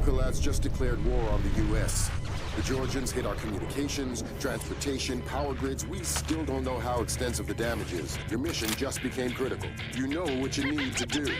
Nikolai's just declared war on the U.S. The Georgians hit our communications, transportation, power grids. We still don't know how extensive the damage is. Your mission just became critical. You know what you need to do.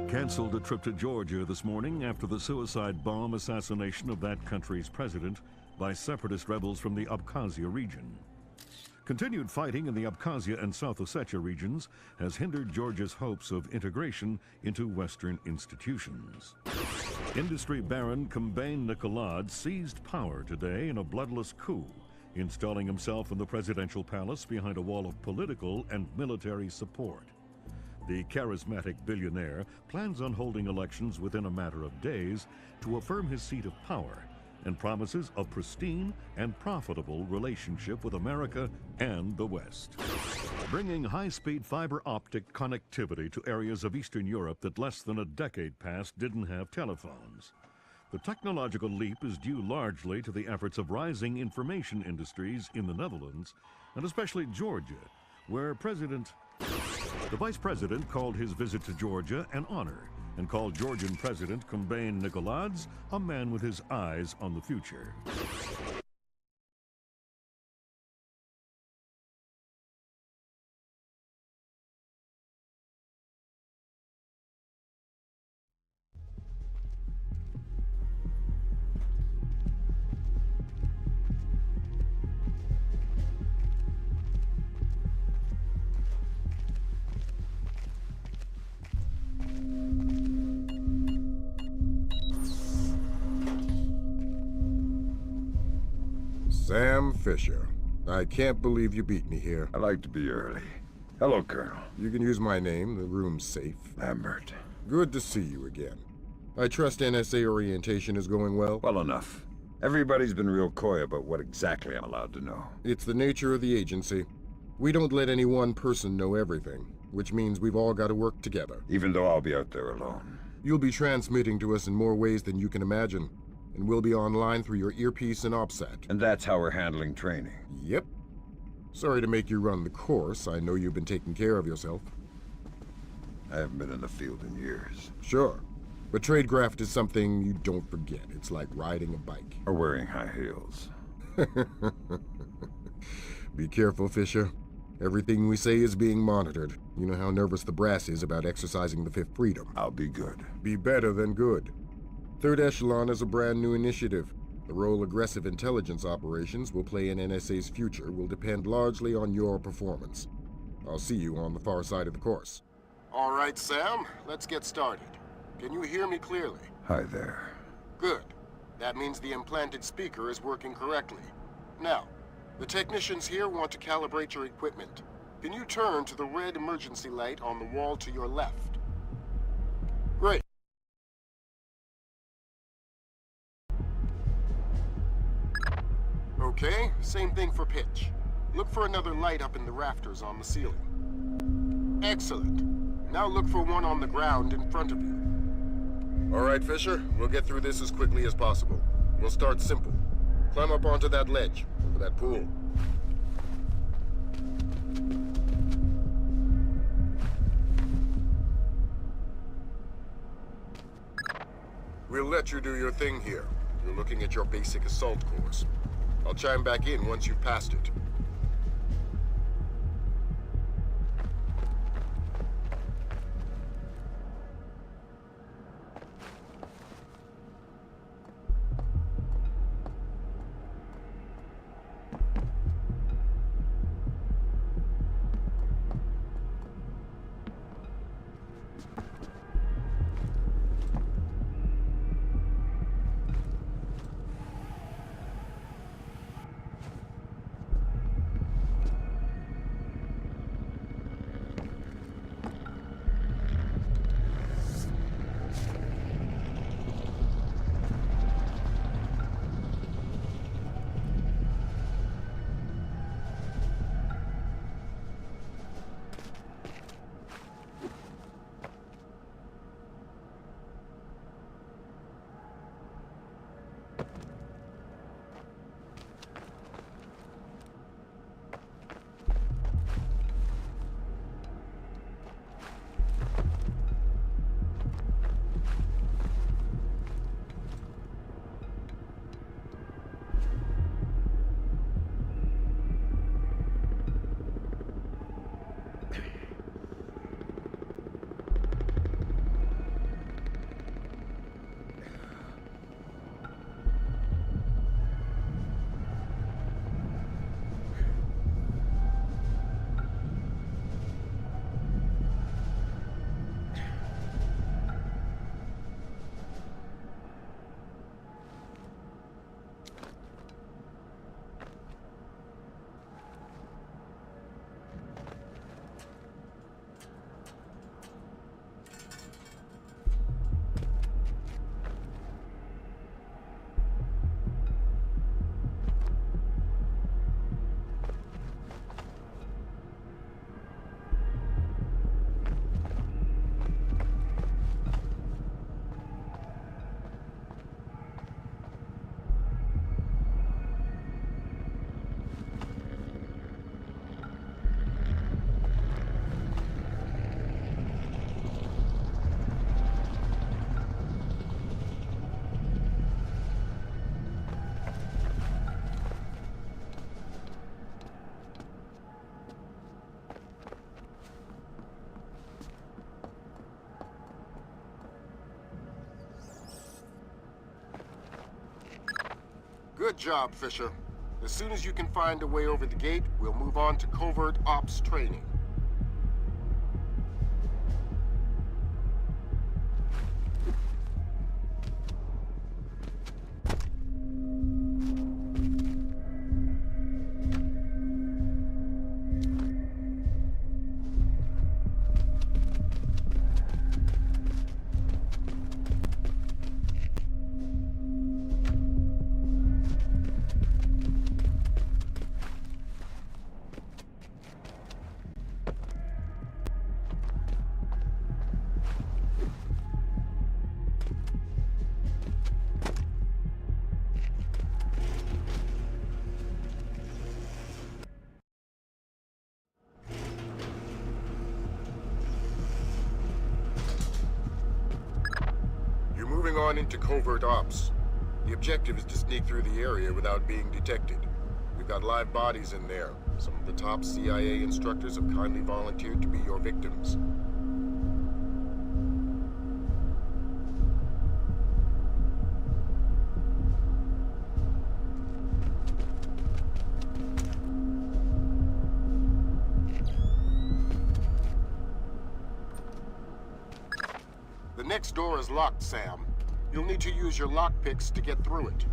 Canceled a trip to Georgia this morning after the suicide bomb assassination of that country's president by separatist rebels from the Abkhazia region. Continued fighting in the Abkhazia and South Ossetia regions has hindered Georgia's hopes of integration into Western institutions. Industry baron Kombain Nikolad seized power today in a bloodless coup, installing himself in the presidential palace behind a wall of political and military support. The charismatic billionaire plans on holding elections within a matter of days to affirm his seat of power and promises a pristine and profitable relationship with America and the West. Bringing high-speed fiber optic connectivity to areas of Eastern Europe that less than a decade past didn't have telephones. The technological leap is due largely to the efforts of rising information industries in the Netherlands, and especially Georgia, where the Vice President called his visit to Georgia an honor and called Georgian President Kombain Nikolads a man with his eyes on the future. Sam Fisher. I can't believe you beat me here. I like to be early. Hello, Colonel. You can use my name. The room's safe. Lambert. Good to see you again. I trust NSA orientation is going well? Well enough. Everybody's been real coy about what exactly I'm allowed to know. It's the nature of the agency. We don't let any one person know everything, which means we've all got to work together. Even though I'll be out there alone. You'll be transmitting to us in more ways than you can imagine. And we'll be online through your earpiece and OPSAT. And that's how we're handling training. Yep. Sorry to make you run the course. I know you've been taking care of yourself. I haven't been in the field in years. Sure. But tradecraft is something you don't forget. It's like riding a bike. Or wearing high heels. Be careful, Fisher. Everything we say is being monitored. You know how nervous the brass is about exercising the Fifth Freedom. I'll be good. Be better than good. Third Echelon is a brand new initiative. The role aggressive intelligence operations will play in NSA's future will depend largely on your performance. I'll see you on the far side of the course. All right, Sam, let's get started. Can you hear me clearly? Hi there. Good. That means the implanted speaker is working correctly. Now, the technicians here want to calibrate your equipment. Can you turn to the red emergency light on the wall to your left? Great. Okay, same thing for pitch. Look for another light up in the rafters on the ceiling. Excellent. Now look for one on the ground in front of you. All right, Fisher, we'll get through this as quickly as possible. We'll start simple. Climb up onto that ledge, over that pool. We'll let you do your thing here. You're looking at your basic assault course. I'll chime back in once you've passed it. Good job, Fisher. As soon as you can find a way over the gate, we'll move on to covert ops training. Moving on into covert ops. The objective is to sneak through the area without being detected. We've got live bodies in there. Some of the top CIA instructors have kindly volunteered to be your victims. The next door is locked, Sam. You'll need to use your lockpicks to get through it.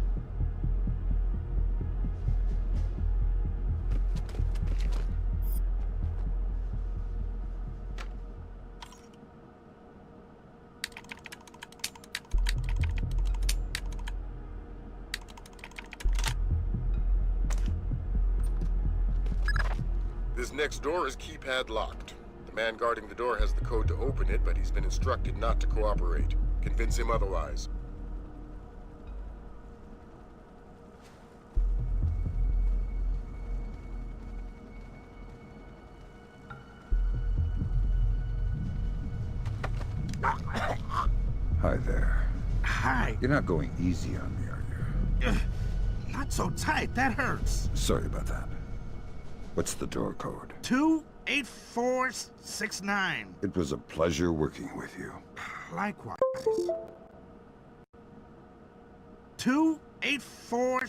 This next door is keypad locked. The man guarding the door has the code to open it, but he's been instructed not to cooperate. Convince him otherwise. Hi there. Hi. You're not going easy on me, are you? Not so tight, that hurts. Sorry about that. What's the door code? 28469. It was a pleasure working with you. Likewise. 284.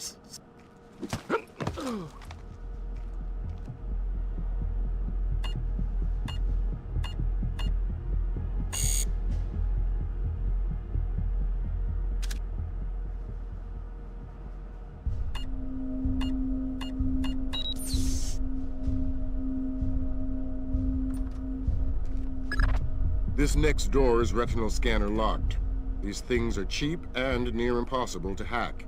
This next door is retinal scanner locked. These things are cheap and near impossible to hack.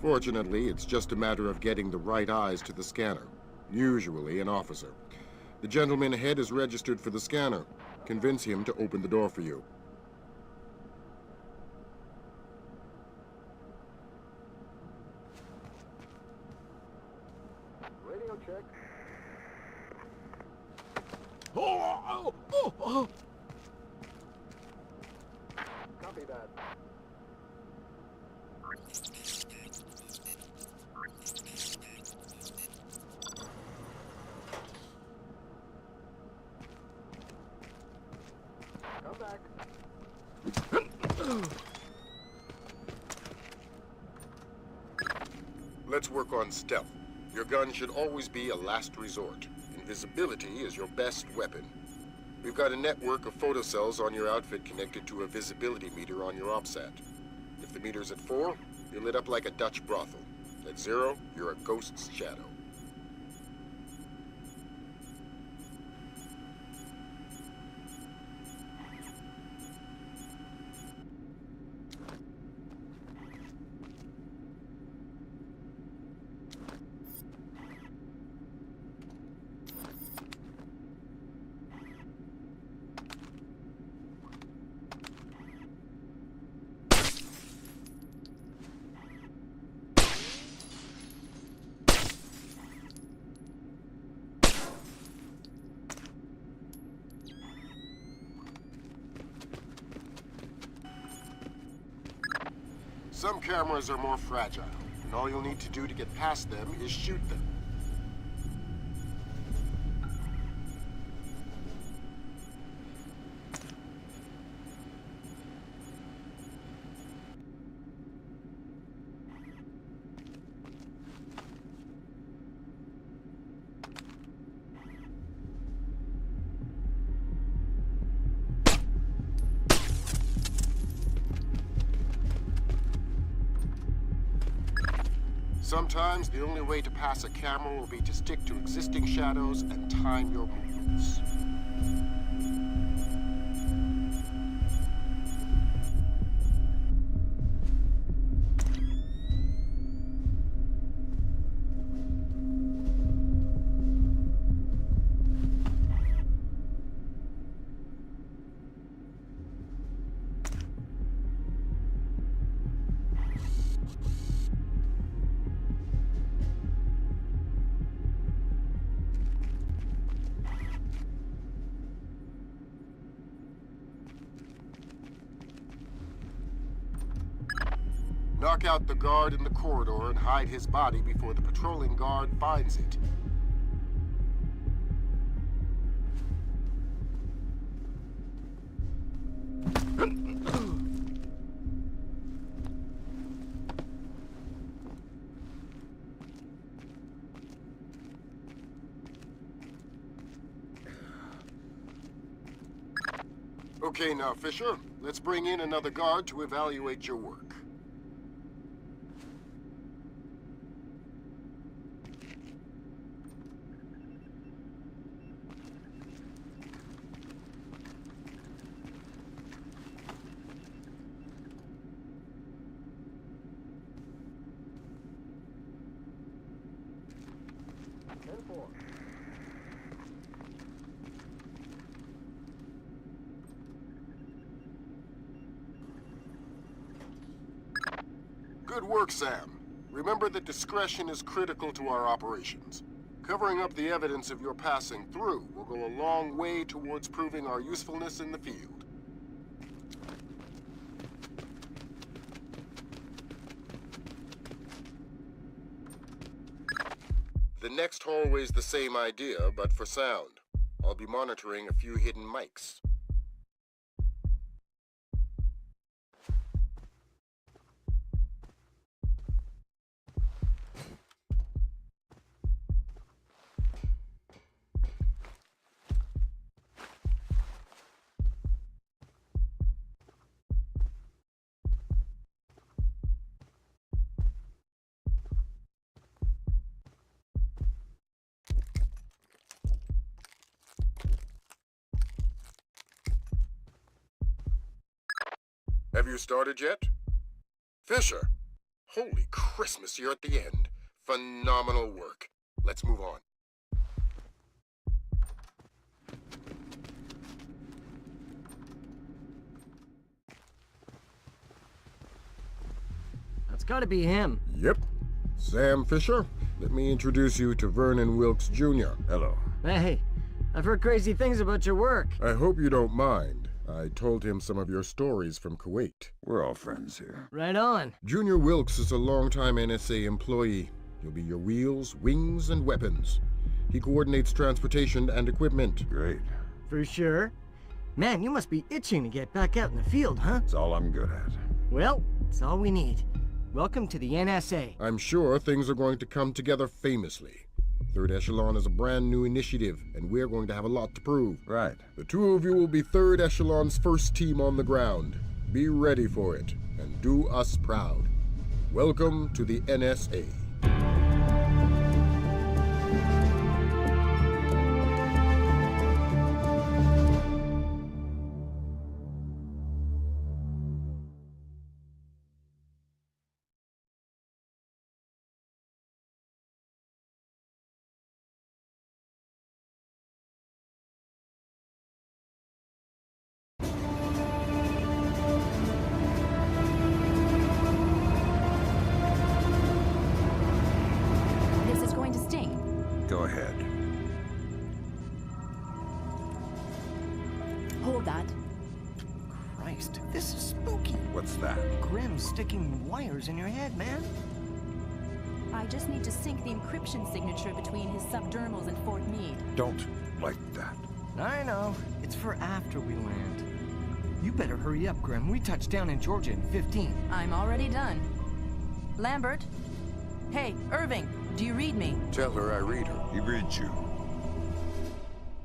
Fortunately, it's just a matter of getting the right eyes to the scanner, usually an officer. The gentleman ahead is registered for the scanner. Convince him to open the door for you. Radio check. Copy that. Come back. Let's work on stealth. Your gun should always be a last resort. Invisibility is your best weapon. We've got a network of photocells on your outfit connected to a visibility meter on your OPSAT. If the meter's at 4, you're lit up like a Dutch brothel. At 0, you're a ghost's shadow. Some cameras are more fragile, and all you'll need to do to get past them is shoot them. Sometimes the only way to pass a camera will be to stick to existing shadows and time your movements. Knock out the guard in the corridor and hide his body before the patrolling guard finds it. Okay, now, Fisher, let's bring in another guard to evaluate your work. Good work, Sam. Remember that discretion is critical to our operations. Covering up the evidence of your passing through will go a long way towards proving our usefulness in the field. next hallway's the same idea, but for sound. I'll be monitoring a few hidden mics. Have you started yet? Fisher! Holy Christmas, you're at the end. Phenomenal work. Let's move on. That's gotta be him. Yep. Sam Fisher, let me introduce you to Vernon Wilkes Jr. Hello. Hey, I've heard crazy things about your work. I hope you don't mind. I told him some of your stories from Kuwait. We're all friends here. Right on. Junior Wilkes is a longtime NSA employee. He'll be your wheels, wings, and weapons. He coordinates transportation and equipment. Great. For sure. Man, you must be itching to get back out in the field, huh? It's all I'm good at. Well, it's all we need. Welcome to the NSA. I'm sure things are going to come together famously. Third Echelon is a brand new initiative, and we're going to have a lot to prove. Right. The two of you will be Third Echelon's first team on the ground. Be ready for it, and do us proud. Welcome to the NSA. This is going to sting. Go ahead. Hold that. Christ, this is spooky. What's that? Grim sticking wires in your head, man. I just need to sync the encryption signature between his subdermals and Fort Meade. Don't like that. I know. It's for after we land. You better hurry up, Grim. We touch down in Georgia in 15. I'm already done. Lambert? Hey, Irving, do you read me? Tell her I read her. He reads you.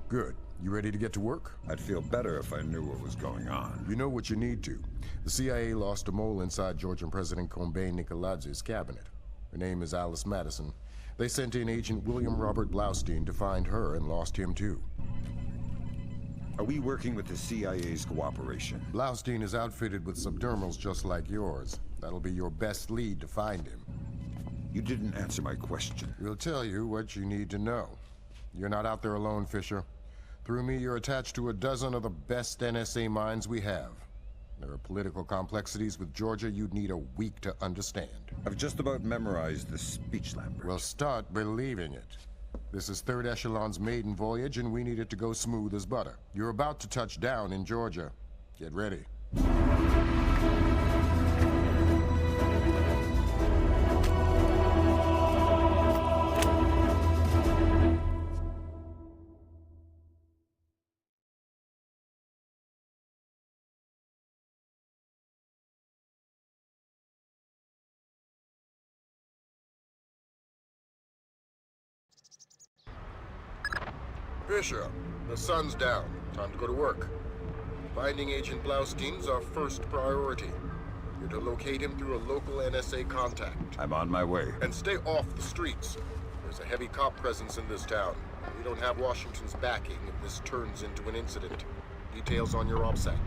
Good. You ready to get to work? I'd feel better if I knew what was going on. You know what you need to. The CIA lost a mole inside Georgian President Combé Nicolazi's cabinet. Her name is Alice Madison. They sent in Agent William Robert Blaustein to find her and lost him too. Are we working with the CIA's cooperation? Blaustein is outfitted with subdermals just like yours. That'll be your best lead to find him. You didn't answer my question. We'll tell you what you need to know. You're not out there alone, Fisher. Through me, you're attached to a dozen of the best NSA minds we have. There are political complexities with Georgia you'd need a week to understand. I've just about memorized the speech, Lambert. Well, start believing it. This is Third Echelon's maiden voyage, and we need it to go smooth as butter. You're about to touch down in Georgia. Get ready. Fisher, the sun's down. Time to go to work. Finding Agent Blaustein's our first priority. You're to locate him through a local NSA contact. I'm on my way. And stay off the streets. There's a heavy cop presence in this town. We don't have Washington's backing if this turns into an incident. Details on your OPSAT.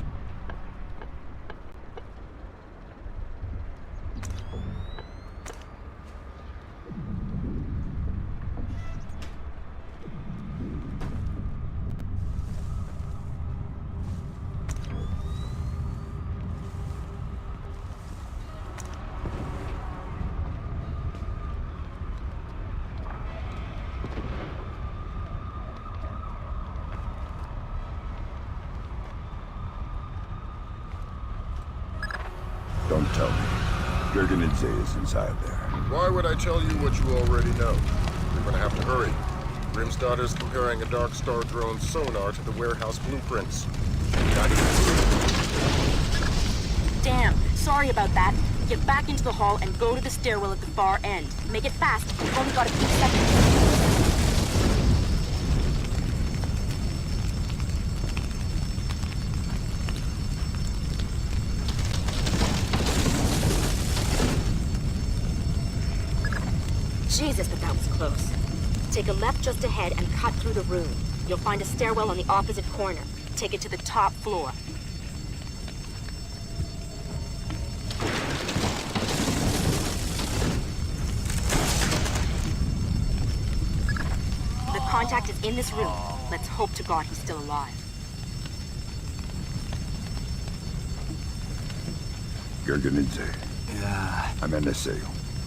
Don't tell me. Gerganidze is inside there. Why would I tell you what you already know? If gonna have to hurry. Grimstadter's comparing a Dark Star drone's sonar to the warehouse blueprints. Not even Damn, sorry about that. Get back into the hall and go to the stairwell at the far end. Make it fast. You've only got a few seconds. Jesus, but that was close. Take a left just ahead and cut through the room. You'll find a stairwell on the opposite corner. Take it to the top floor. The contact is in this room. Let's hope to God he's still alive. Gergenidze, Yeah, I'm NSA.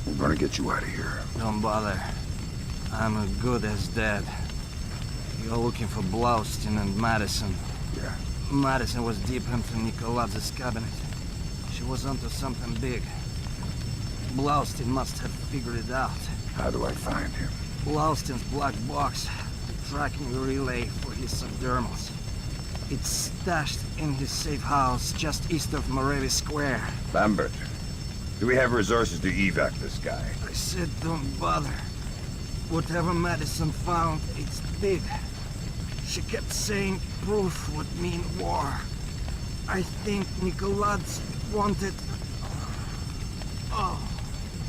We're gonna get you out of here. don't bother. I'm as good as dead. You're looking for Blaustein and Madison. Yeah. Madison was deep into Nicolaz's cabinet. She was onto something big. Blaustein must have figured it out. How do I find him? Blaustein's black box, the tracking relay for his subdermals. It's stashed in his safe house just east of Moravi Square. Lambert, do we have resources to evac this guy? I said don't bother. Whatever Madison found, it's big. She kept saying proof would mean war. I think Nicolaz wanted... Oh.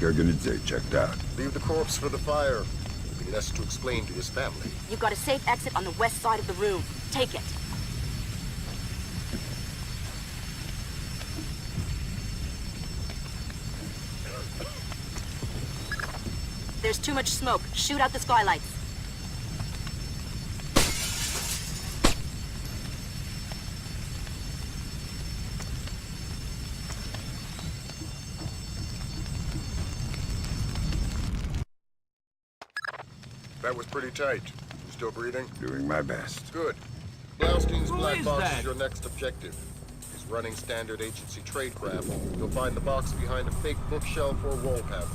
Gergenidze checked out. leave the corpse for the fire. There'll be less to explain to his family. You've got a safe exit on the west side of the room. Take it. There's too much smoke. Shoot out the skylights. That was pretty tight. You still breathing? Doing my best. Good. Blaustein's black is box that? is your next objective. He's running standard agency tradecraft. You'll find the box behind a fake bookshelf or wall panel.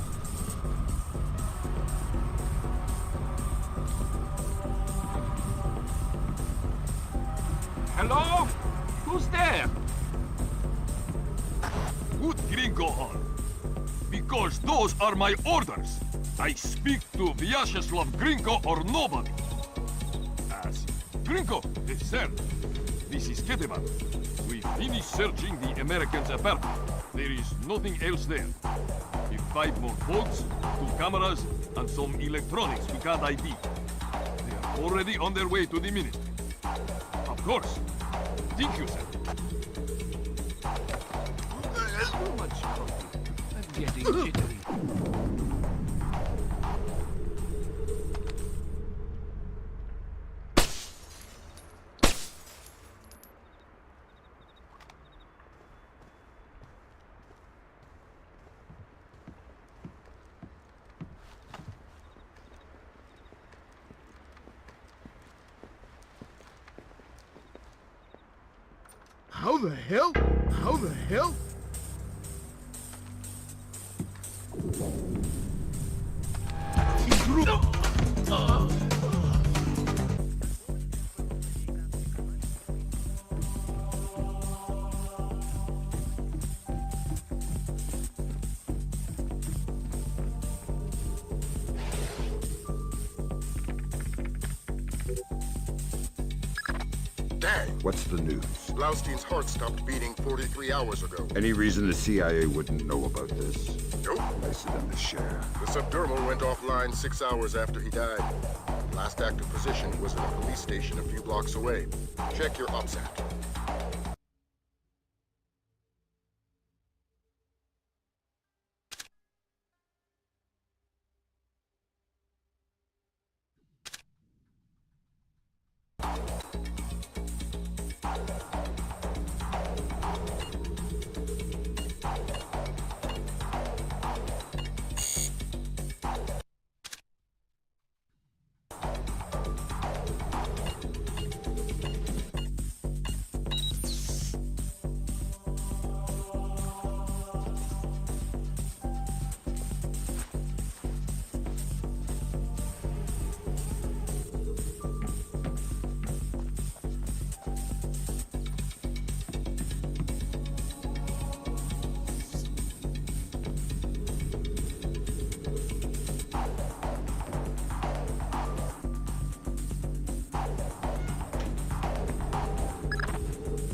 Hello? Who's there? Put Gringo on. Because those are my orders. I speak to Vyacheslav Gringo or nobody. As Gringo, yes, sir. This is Ketevan. We finished searching the Americans' apartment. There is nothing else there. If 5 more boats, 2 cameras, and some electronics we can't ID. They are already on their way to the minute. Of course. Thank you, sir. Too much coffee. I'm getting jittery. How the hell? How the hell? Dang! What's the news? Blaustein's heart stopped beating 43 hours ago. Any reason the CIA wouldn't know about this? Nope. Nice of them to share. The subdermal went offline 6 hours after he died. Last active position was at a police station a few blocks away. Check your OPSAT.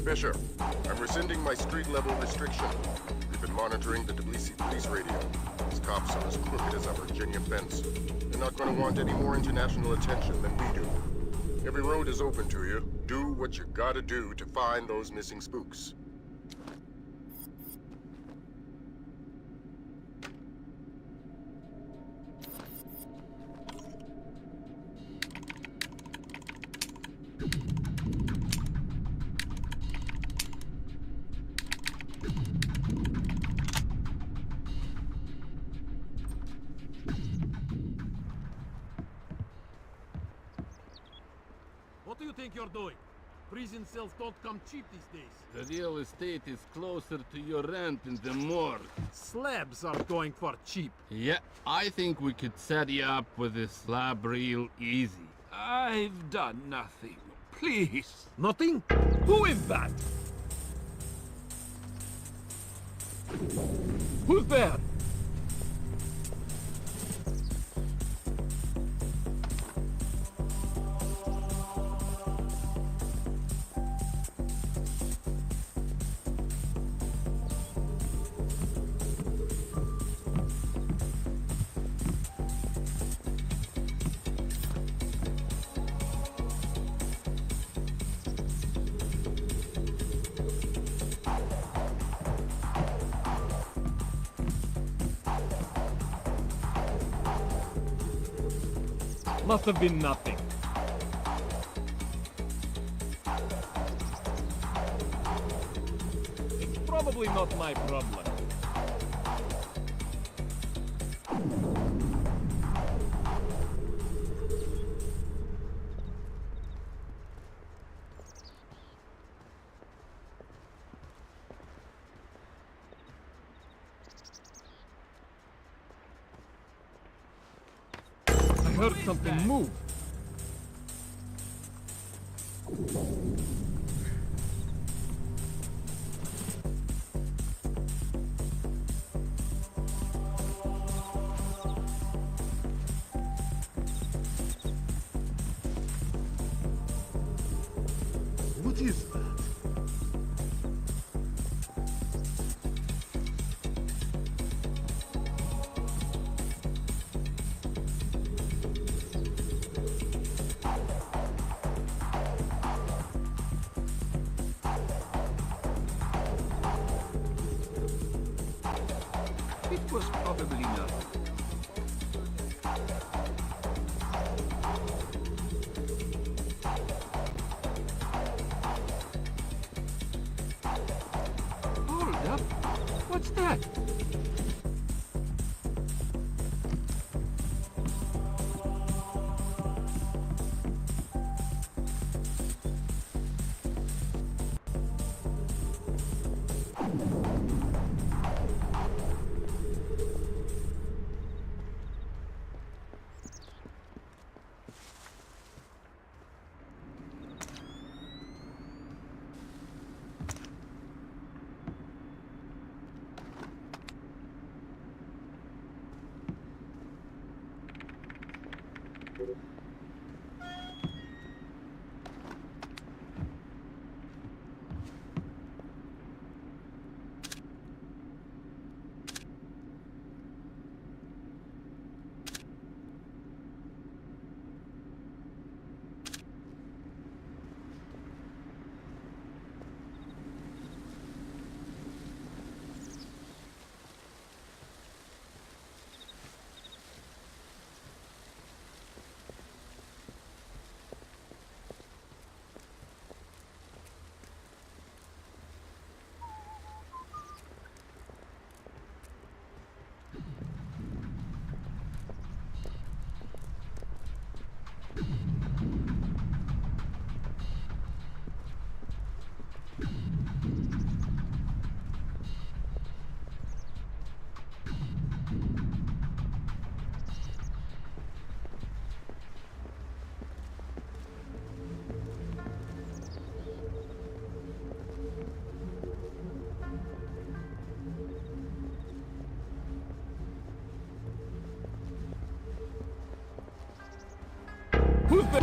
Fisher, I'm rescinding my street-level restriction. We've been monitoring the Tbilisi police radio. These cops are as crooked as a Virginia fence. They're not going to want any more international attention than we do. Every road is open to you. Do what you gotta do to find those missing spooks. What do you think you're doing? Prison cells don't come cheap these days. The real estate is closer to your rent in the morgue. Slabs are going for cheap. Yeah, I think we could set you up with a slab real easy. I've done nothing. Please. Nothing? Who is that? Who's there? Must have been nothing. It's probably not my problem. I heard something move. What is that? It was probably nothing. Hold up. What's that? Who's that?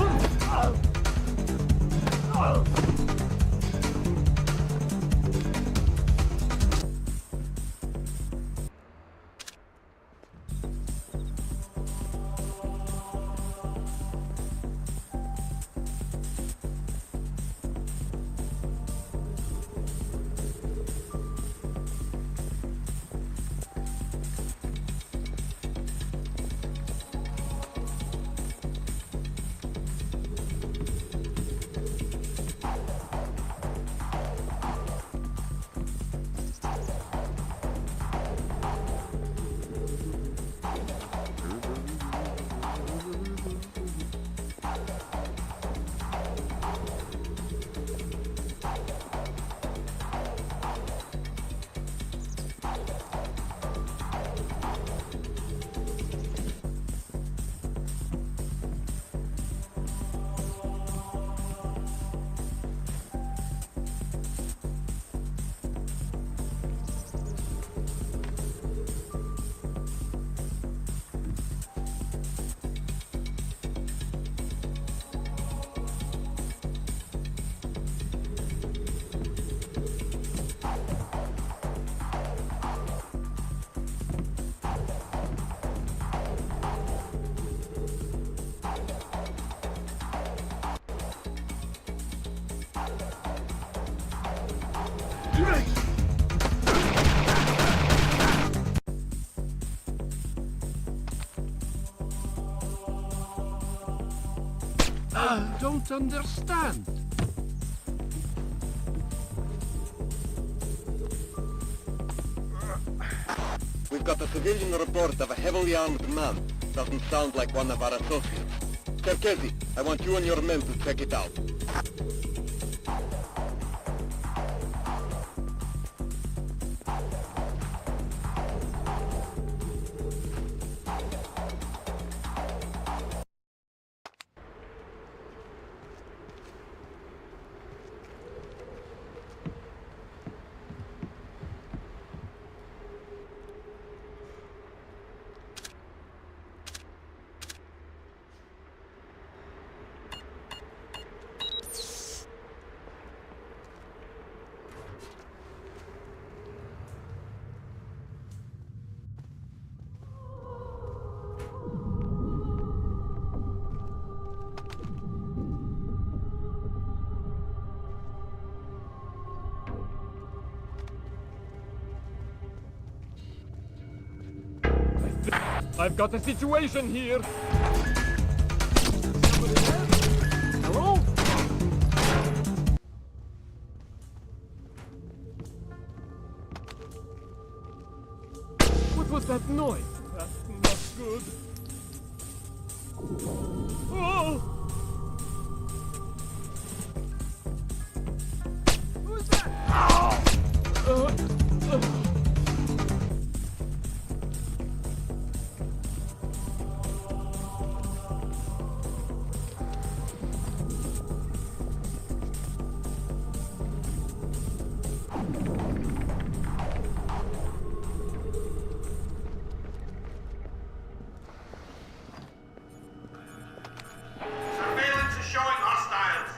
I don't understand. We've got a civilian report of a heavily armed man. Doesn't sound like one of our associates. Cherkezi, I want you and your men to check it out. I've got a situation here. Hello? What was that noise? That's not good. Oh! Who's that? Surveillance is showing hostiles.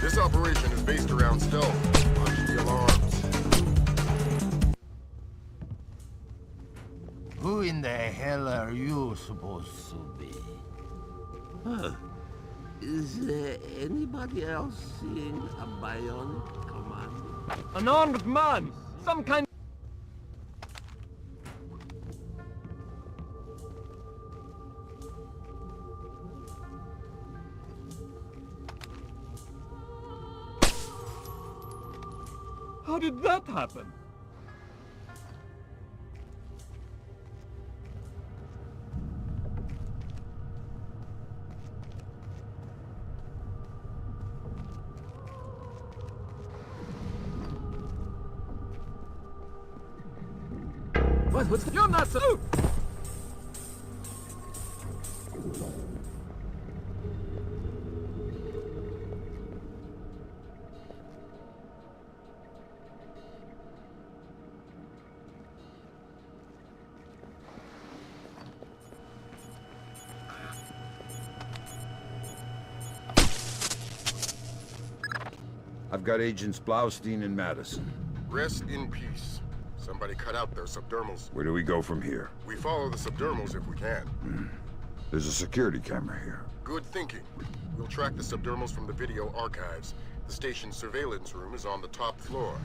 This operation is based around stealth. Punch the alarms. Who in the hell are you supposed to be? Huh. Is anybody else seeing a bionic commando? An armed man! Some kind... How did that happen? What's... You're not so... I've got Agents Blaustein and Madison. Rest in peace. Somebody cut out their subdermals. Where do we go from here? We follow the subdermals if we can. There's a security camera here. Good thinking. We'll track the subdermals from the video archives. The station's surveillance room is on the top floor.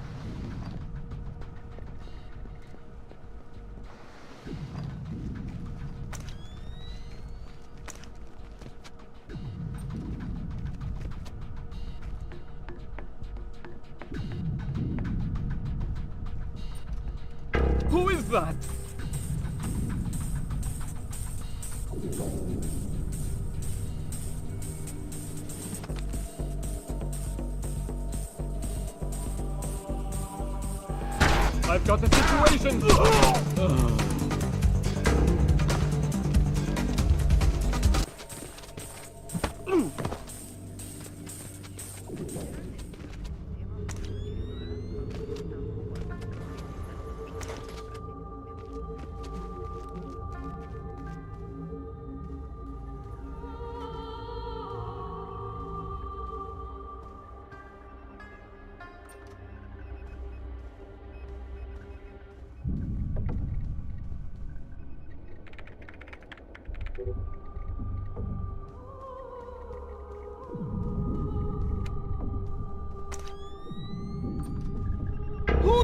Who is that? I've got a situation!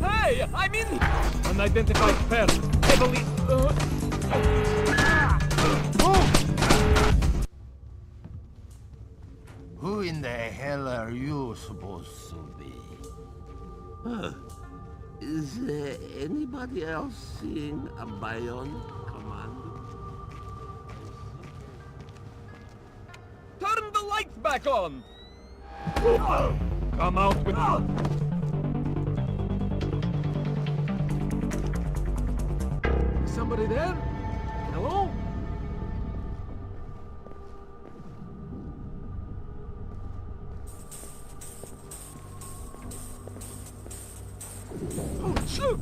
Hey, I'm in! Unidentified person, heavily... Who in the hell are you supposed to be? Huh. Is anybody else seeing a bionic commando? Turn the lights back on! Come out with... Somebody there? Hello? Oh, shoot!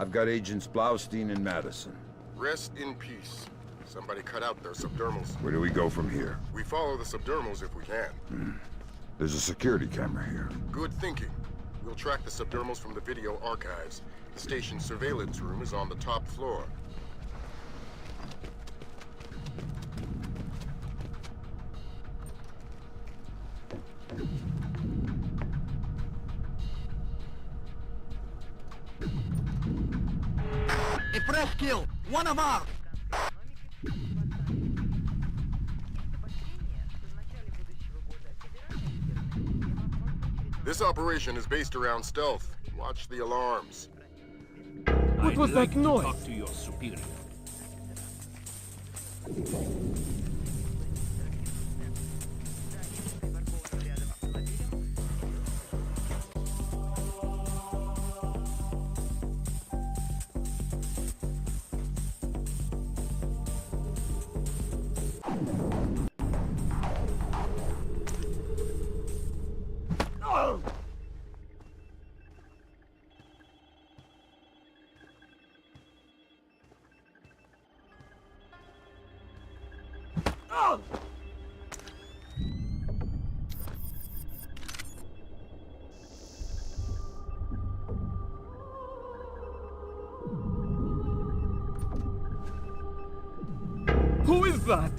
I've got Agents Blaustein and Madison. Rest in peace. Somebody cut out their subdermals. Where do we go from here? We follow the subdermals if we can. There's a security camera here. Good thinking. We'll track the subdermals from the video archives. The station's surveillance room is on the top floor. A press kill! One of ours! This operation is based around stealth. Watch the alarms. What was that noise? Talk to your superior. Who is that?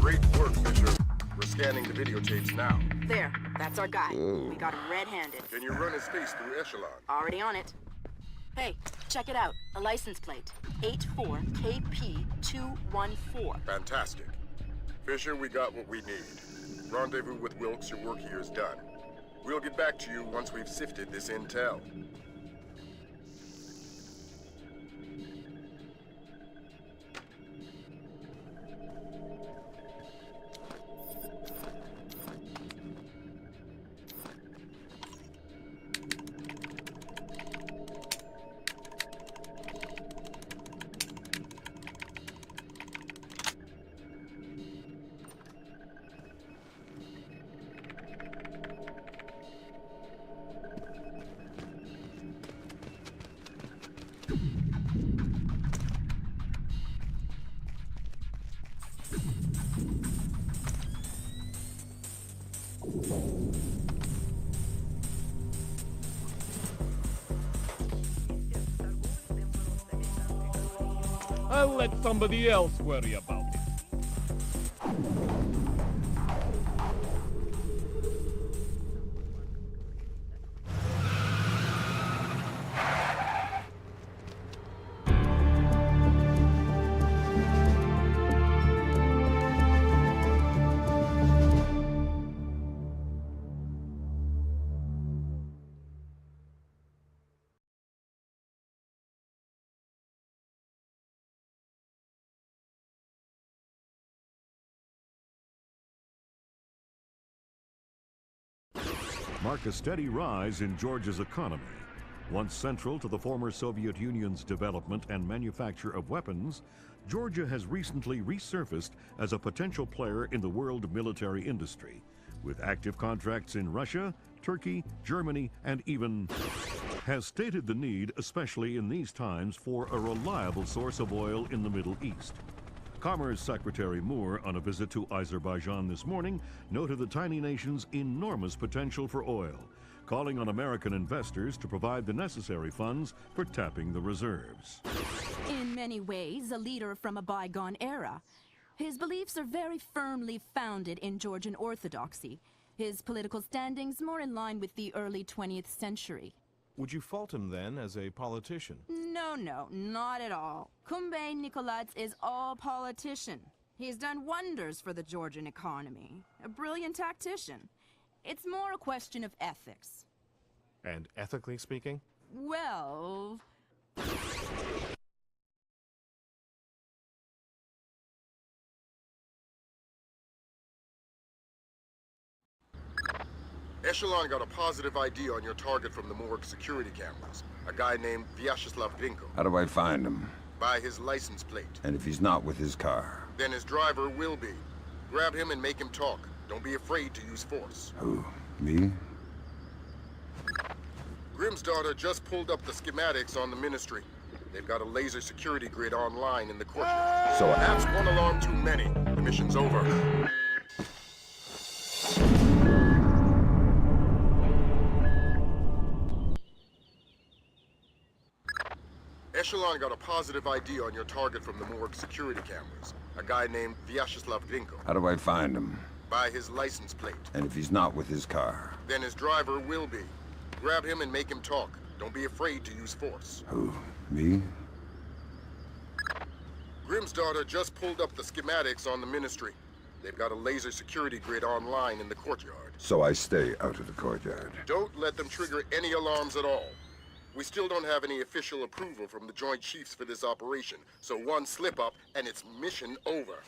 Great work, Fisher. We're scanning the videotapes now. There, that's our guy. We got him red-handed. Can you run his face through Echelon? Already on it. Hey, check it out. A license plate. 84KP214. Fantastic. Fisher, we got what we need. Rendezvous with Wilkes, your work here is done. We'll get back to you once we've sifted this intel. I'll let somebody else worry about it. Mark a steady rise in Georgia's economy. Once central to the former Soviet Union's development and manufacture of weapons, Georgia has recently resurfaced as a potential player in the world military industry, with active contracts in Russia, Turkey, Germany, and even has stated the need, especially in these times, for a reliable source of oil in the Middle East. Commerce Secretary Moore, on a visit to Azerbaijan this morning, noted the tiny nation's enormous potential for oil, calling on American investors to provide the necessary funds for tapping the reserves. In many ways, a leader from a bygone era. His beliefs are very firmly founded in Georgian orthodoxy. His political standings more in line with the early 20th century. Would you fault him then as a politician? No, not at all. Kumbay Nikolaidze is all politician. He's done wonders for the Georgian economy. A brilliant tactician. It's more a question of ethics. And ethically speaking? Well... Echelon got a positive ID on your target from the morgue security cameras. A guy named Vyacheslav Grinko. How do I find him? By his license plate. And if he's not with his car? Then his driver will be. Grab him and make him talk. Don't be afraid to use force. Who? Me? Grimm's daughter just pulled up the schematics on the ministry. They've got a laser security grid online in the courtyard. So Perhaps one alarm too many. The mission's over. Echelon got a positive ID on your target from the morgue security cameras. A guy named Vyacheslav Grinko. How do I find him? By his license plate. And if he's not with his car? Then his driver will be. Grab him and make him talk. Don't be afraid to use force. Who? Me? Grimm's daughter just pulled up the schematics on the ministry. They've got a laser security grid online in the courtyard. So I stay out of the courtyard. Don't let them trigger any alarms at all. We still don't have any official approval from the Joint Chiefs for this operation, so one slip-up and it's mission over.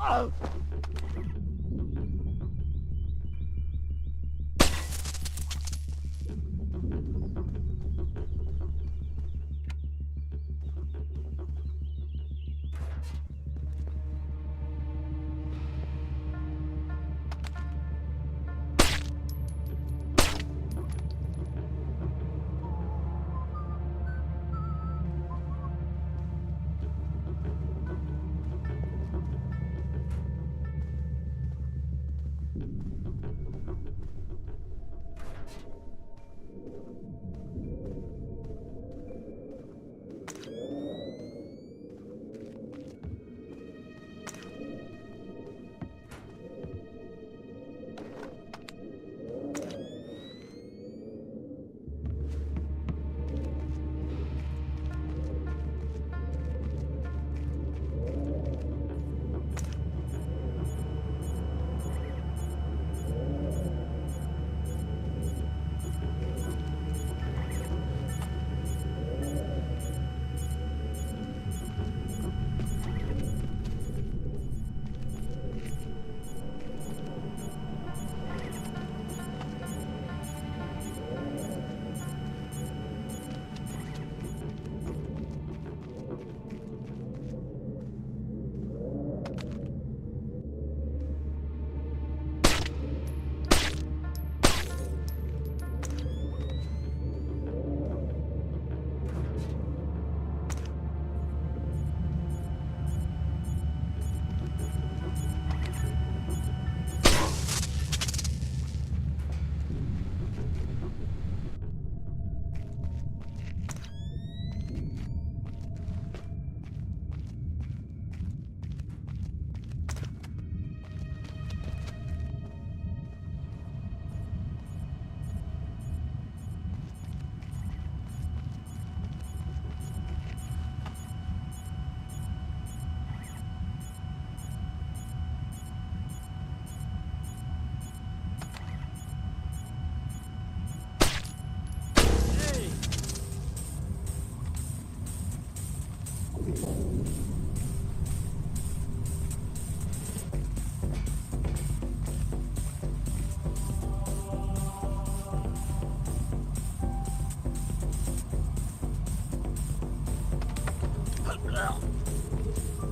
Oh!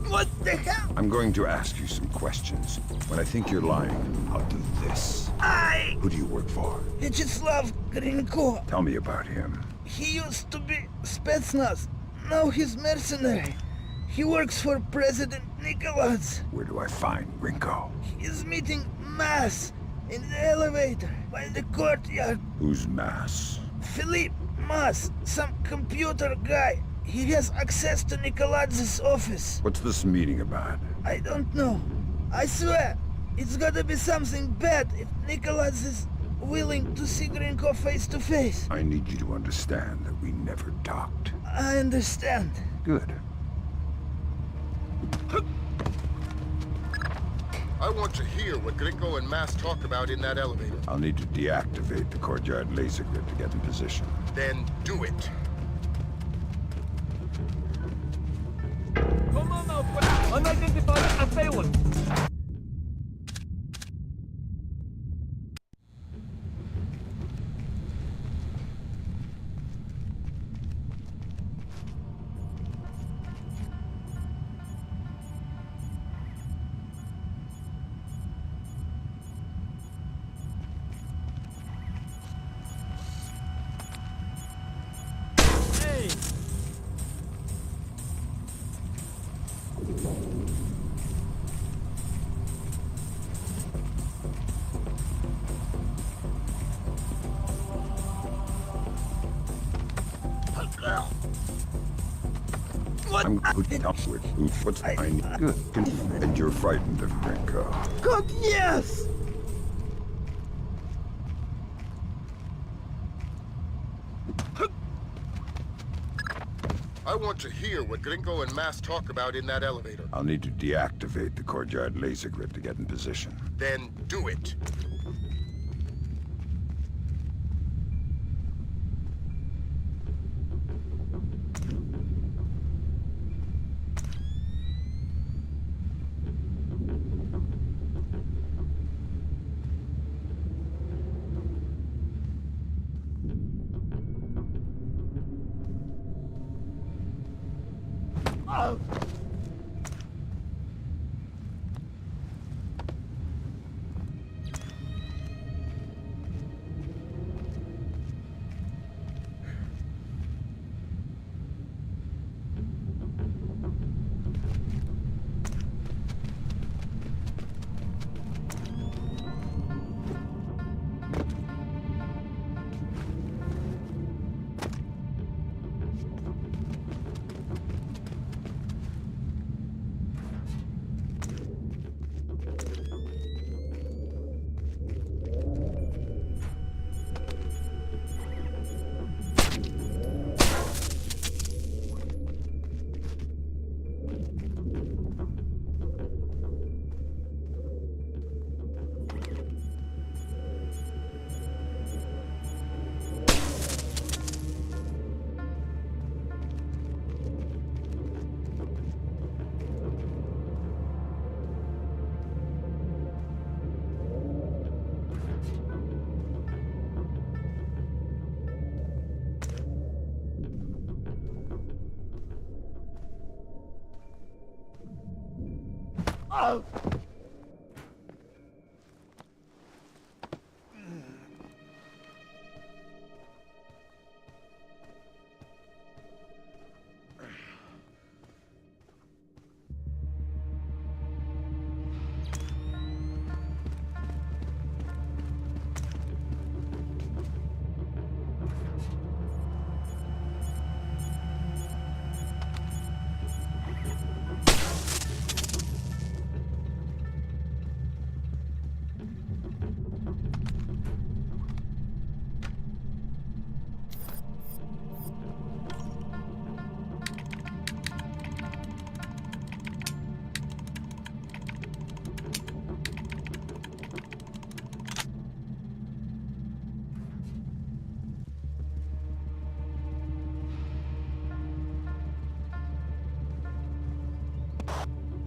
What the hell? I'm going to ask you some questions. When I think you're lying, I'll do this. Who do you work for? Vyacheslav Grinko. Tell me about him. He used to be Spetsnaz. Now he's mercenary. He works for President Nicholas. Where do I find Grinko? He's meeting Mass in the elevator by the courtyard. Who's Mass? Philippe Mass, some computer guy. He has access to Nikoladz's office. What's this meeting about? I don't know. I swear, it's gotta be something bad if Nikolaz is willing to see Grinko face to face. I need you to understand that we never talked. I understand. Good. I want to hear what Grinko and Mass talk about in that elevator. I'll need to deactivate the courtyard laser grid to get in position. Then do it. Come on now, unidentified assailant. I'm good up with what's I need. Good. And you're frightened of Grinko. God, yes! I want to hear what Grinko and Mass talk about in that elevator. I'll need to deactivate the courtyard laser grid to get in position. Then do it.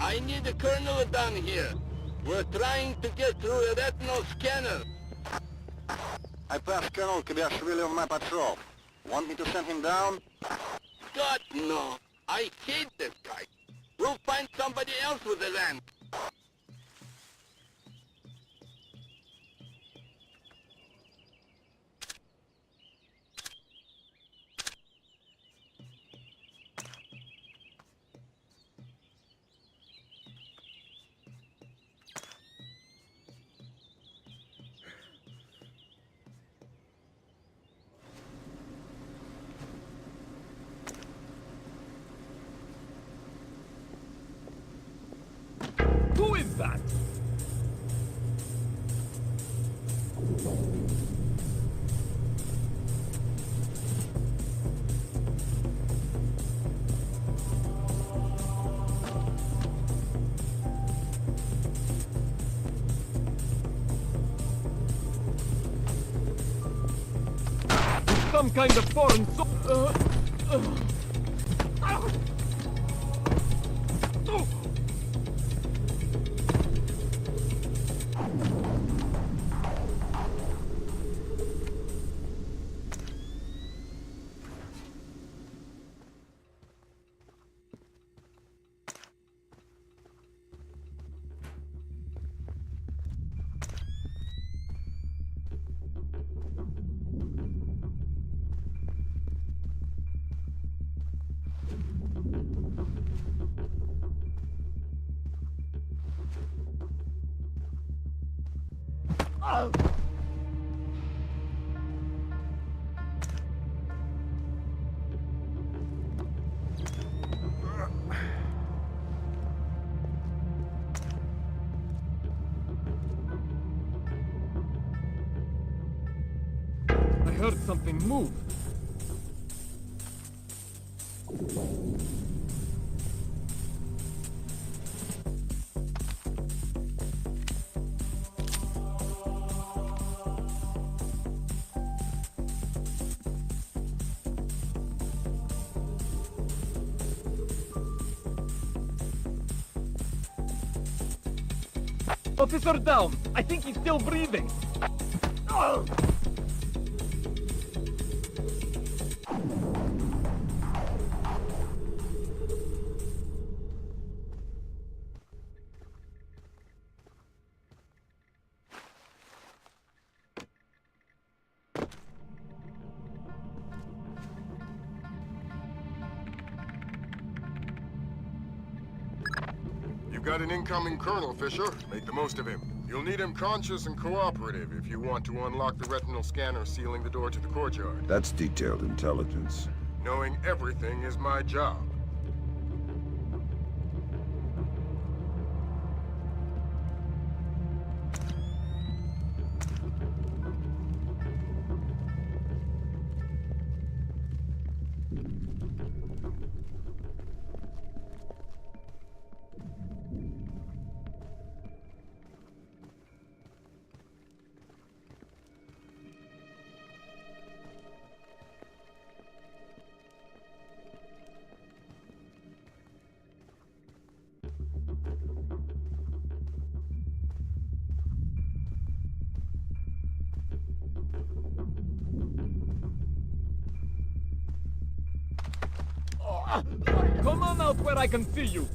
I need a colonel down here. We're trying to get through a retinal scanner. I passed Colonel Kabiashvili on my patrol. Want me to send him down? God, no. I hate that guy. we'll find somebody else with the land. Who is that? Some kind of foreign I heard something move. Officer down! I think he's still breathing! You've got an incoming Colonel, Fisher. Make the most of him. You'll need him conscious and cooperative if you want to unlock the retinal scanner sealing the door to the courtyard. That's detailed intelligence. Knowing everything is my job. Come on out where I can see you!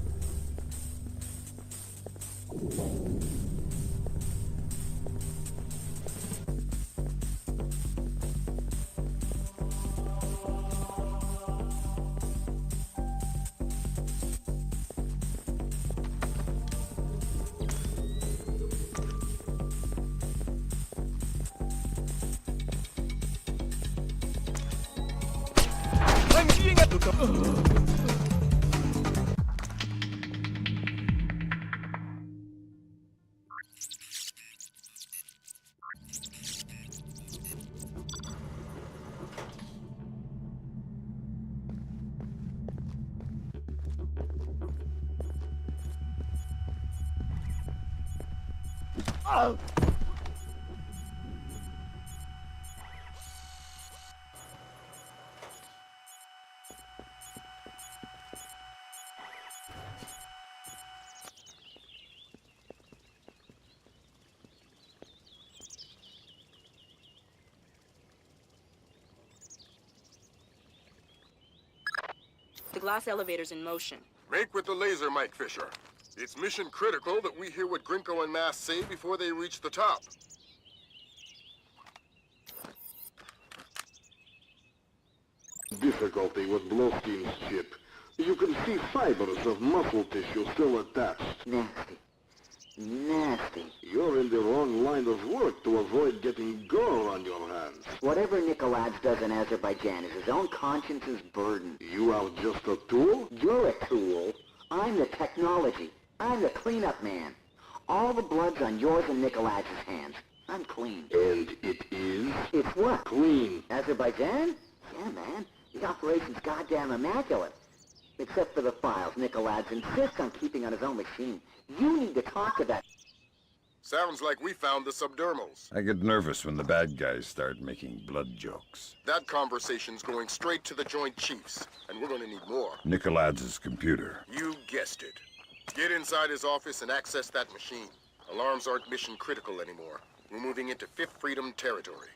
I'm being at The glass elevator's in motion. Make with the laser, Mike Fisher. It's mission critical that we hear what Grinko and Mass say before they reach the top. Difficulty with Blowski's ship. You can see fibers of muscle tissue still attached. Nasty. Nasty. You're in the wrong line of work to avoid getting gore on your hands. Whatever Nikolaj does in Azerbaijan is his own conscience's burden. You are just a tool? You're a tool. I'm the technology. I'm the cleanup man. All the blood's on yours and Nikolaj's hands. I'm clean. And it is? It's what? Clean. Azerbaijan? Yeah, man. The operation's goddamn immaculate. Except for the files. Nikolaj insists on keeping on his own machine. You need to talk to that... Sounds like we found the subdermals. I get nervous when the bad guys start making blood jokes. That conversation's going straight to the Joint Chiefs, and we're gonna need more. Nikolaj's computer. You guessed it. Get inside his office and access that machine. Alarms aren't mission critical anymore. We're moving into Fifth Freedom territory.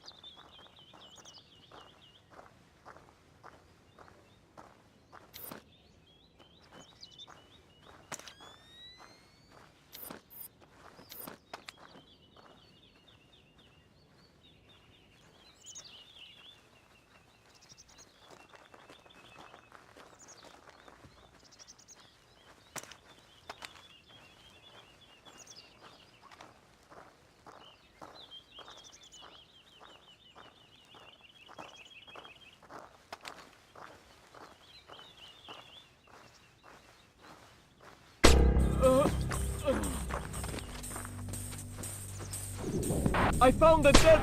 I found the dead...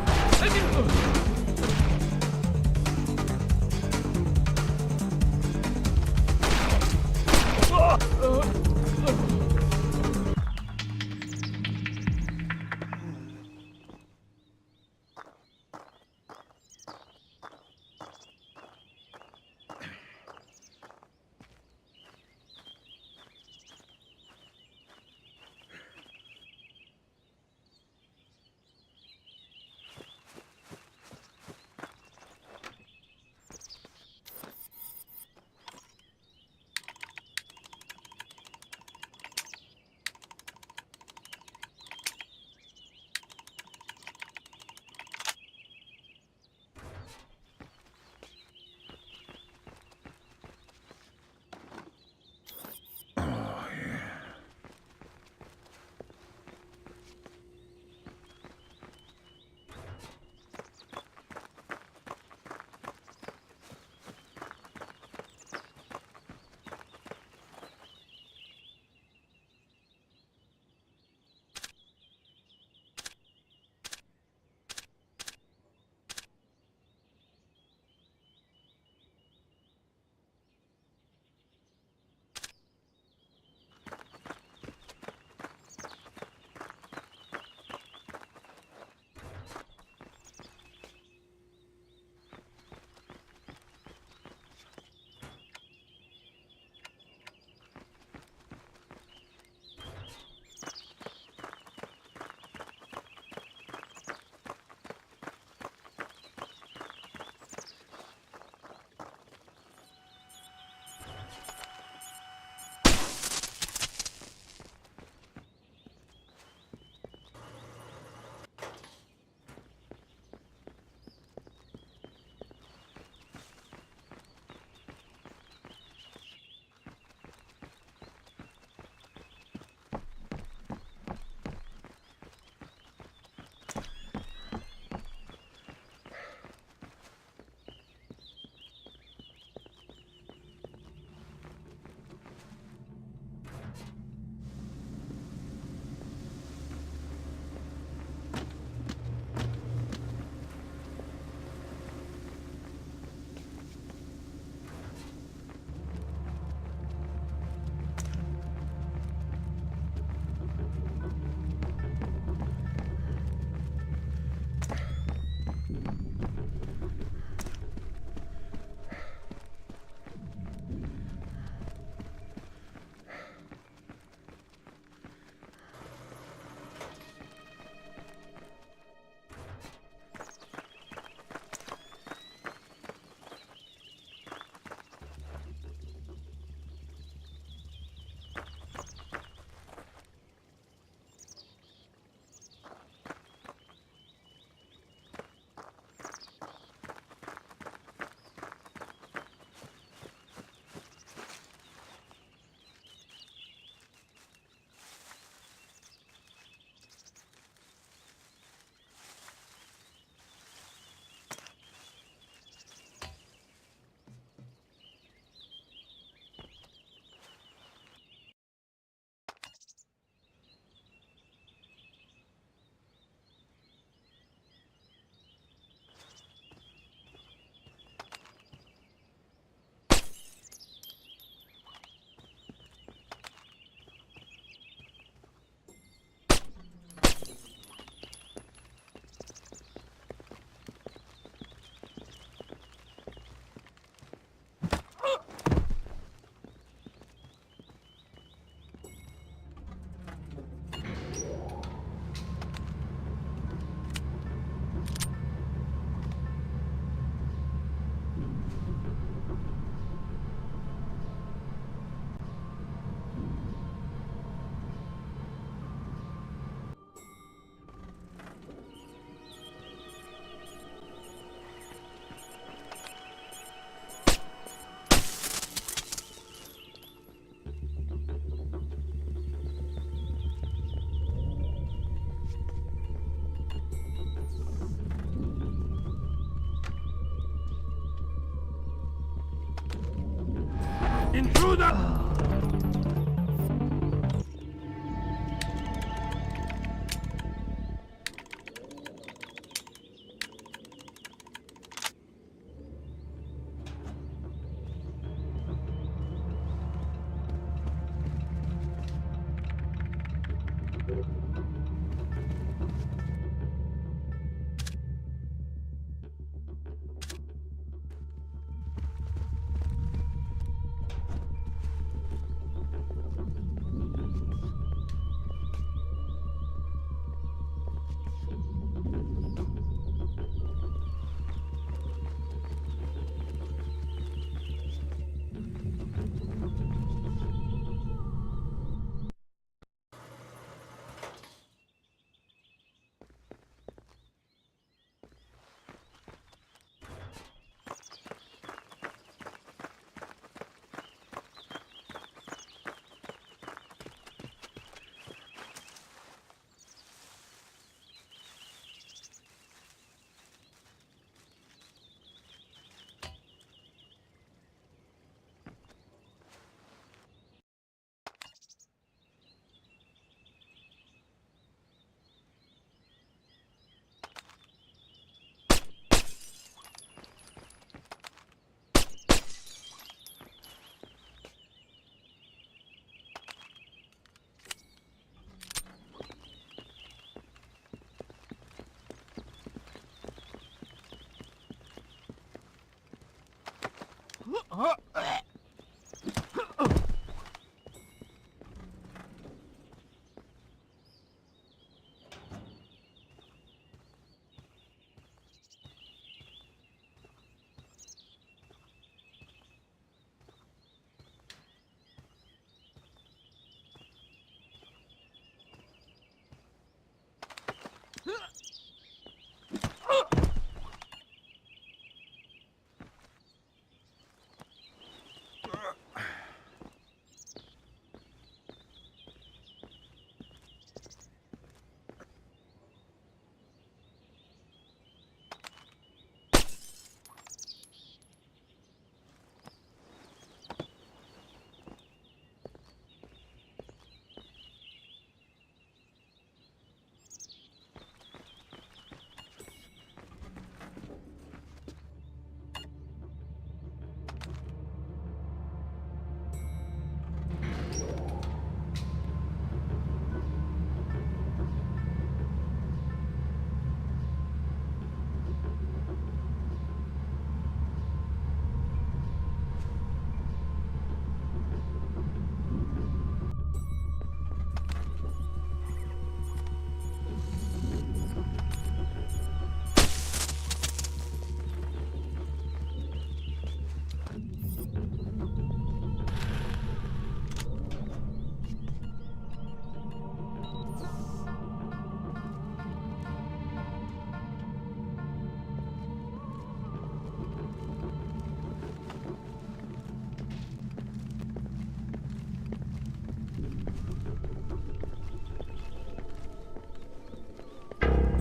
Intruder!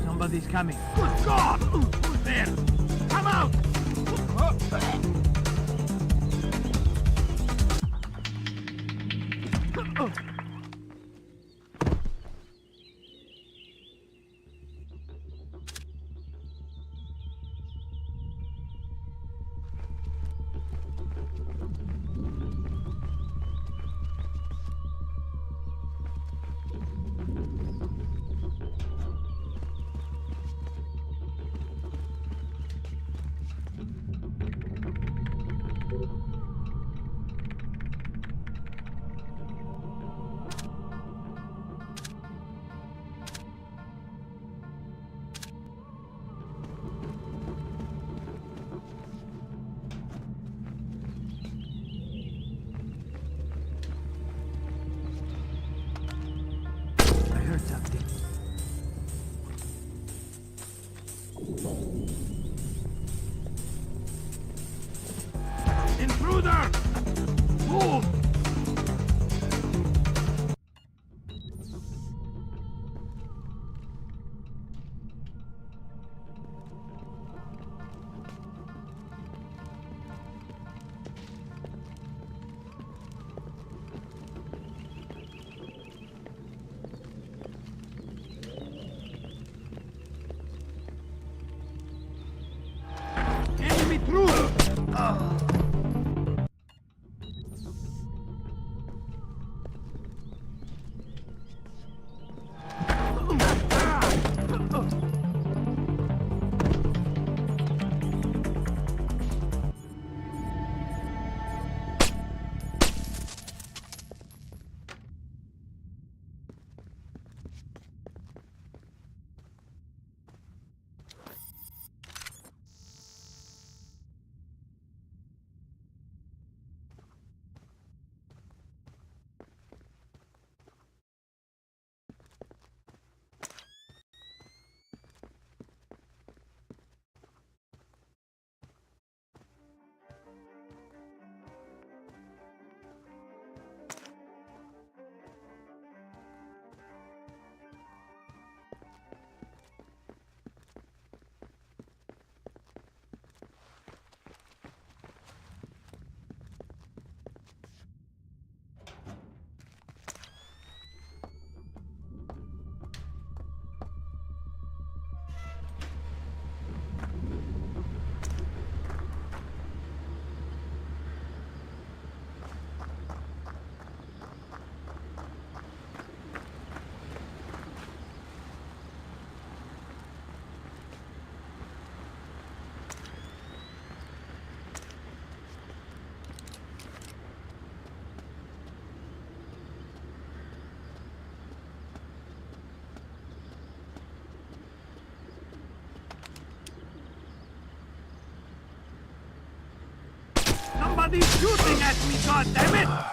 Somebody's coming. Good God! Who's there? Come out! I heard something. Intruder! Move! Nobody's shooting at me, goddammit!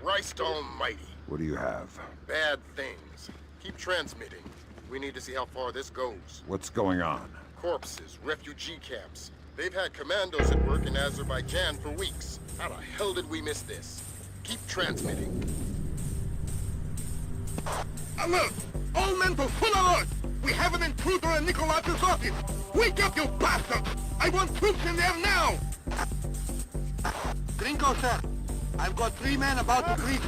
Christ almighty. What do you have? Bad things. Keep transmitting. We need to see how far this goes. What's going on? Corpses, refugee camps. They've had commandos at work in Azerbaijan for weeks. How the hell did we miss this? Keep transmitting. Alert! All men to full alert! We have an intruder in Nikolaj's office! Wake up, you bastards! I want troops in there now! Gringo, sir. I've got 3 men about to breach.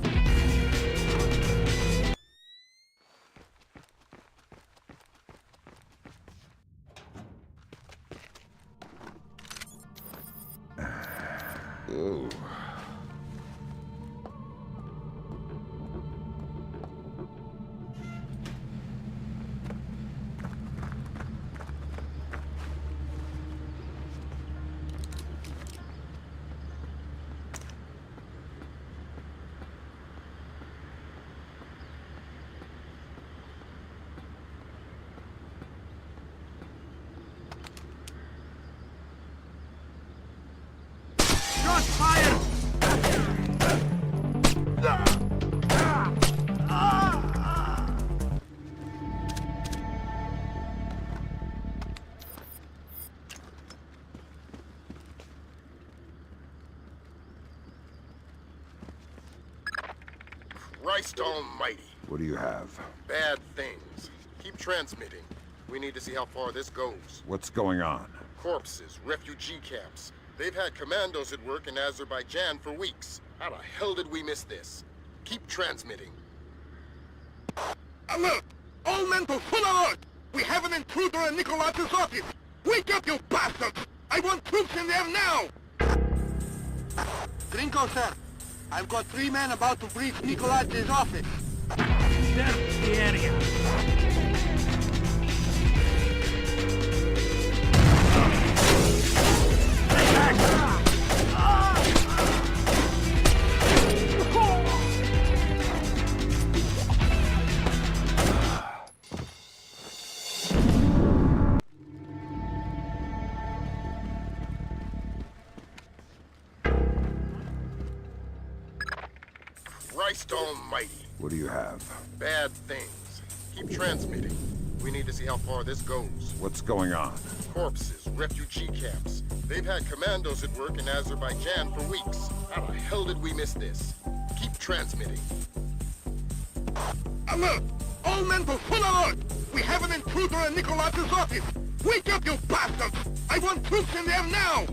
Ooh. Shots fired! Christ almighty. What do you have? Bad things. Keep transmitting. We need to see how far this goes. What's going on? Corpses, refugee camps. They've had commandos at work in Azerbaijan for weeks. How the hell did we miss this? Keep transmitting. Alert! All men to full alert! We have an intruder in Nikolaj's office! Wake up, you bastards! I want troops in there now! Gringo, sir. I've got 3 men about to breach Nikolaj's office. Search the area. Christ almighty. What do you have? Bad things. Keep transmitting. We need to see how far this goes. What's going on? Corpses, refugee camps. They've had commandos at work in Azerbaijan for weeks. How the hell did we miss this? Keep transmitting. Alert! All men to full alert! We have an intruder in Nikolaj's office! Wake up, you bastards! I want troops in there now!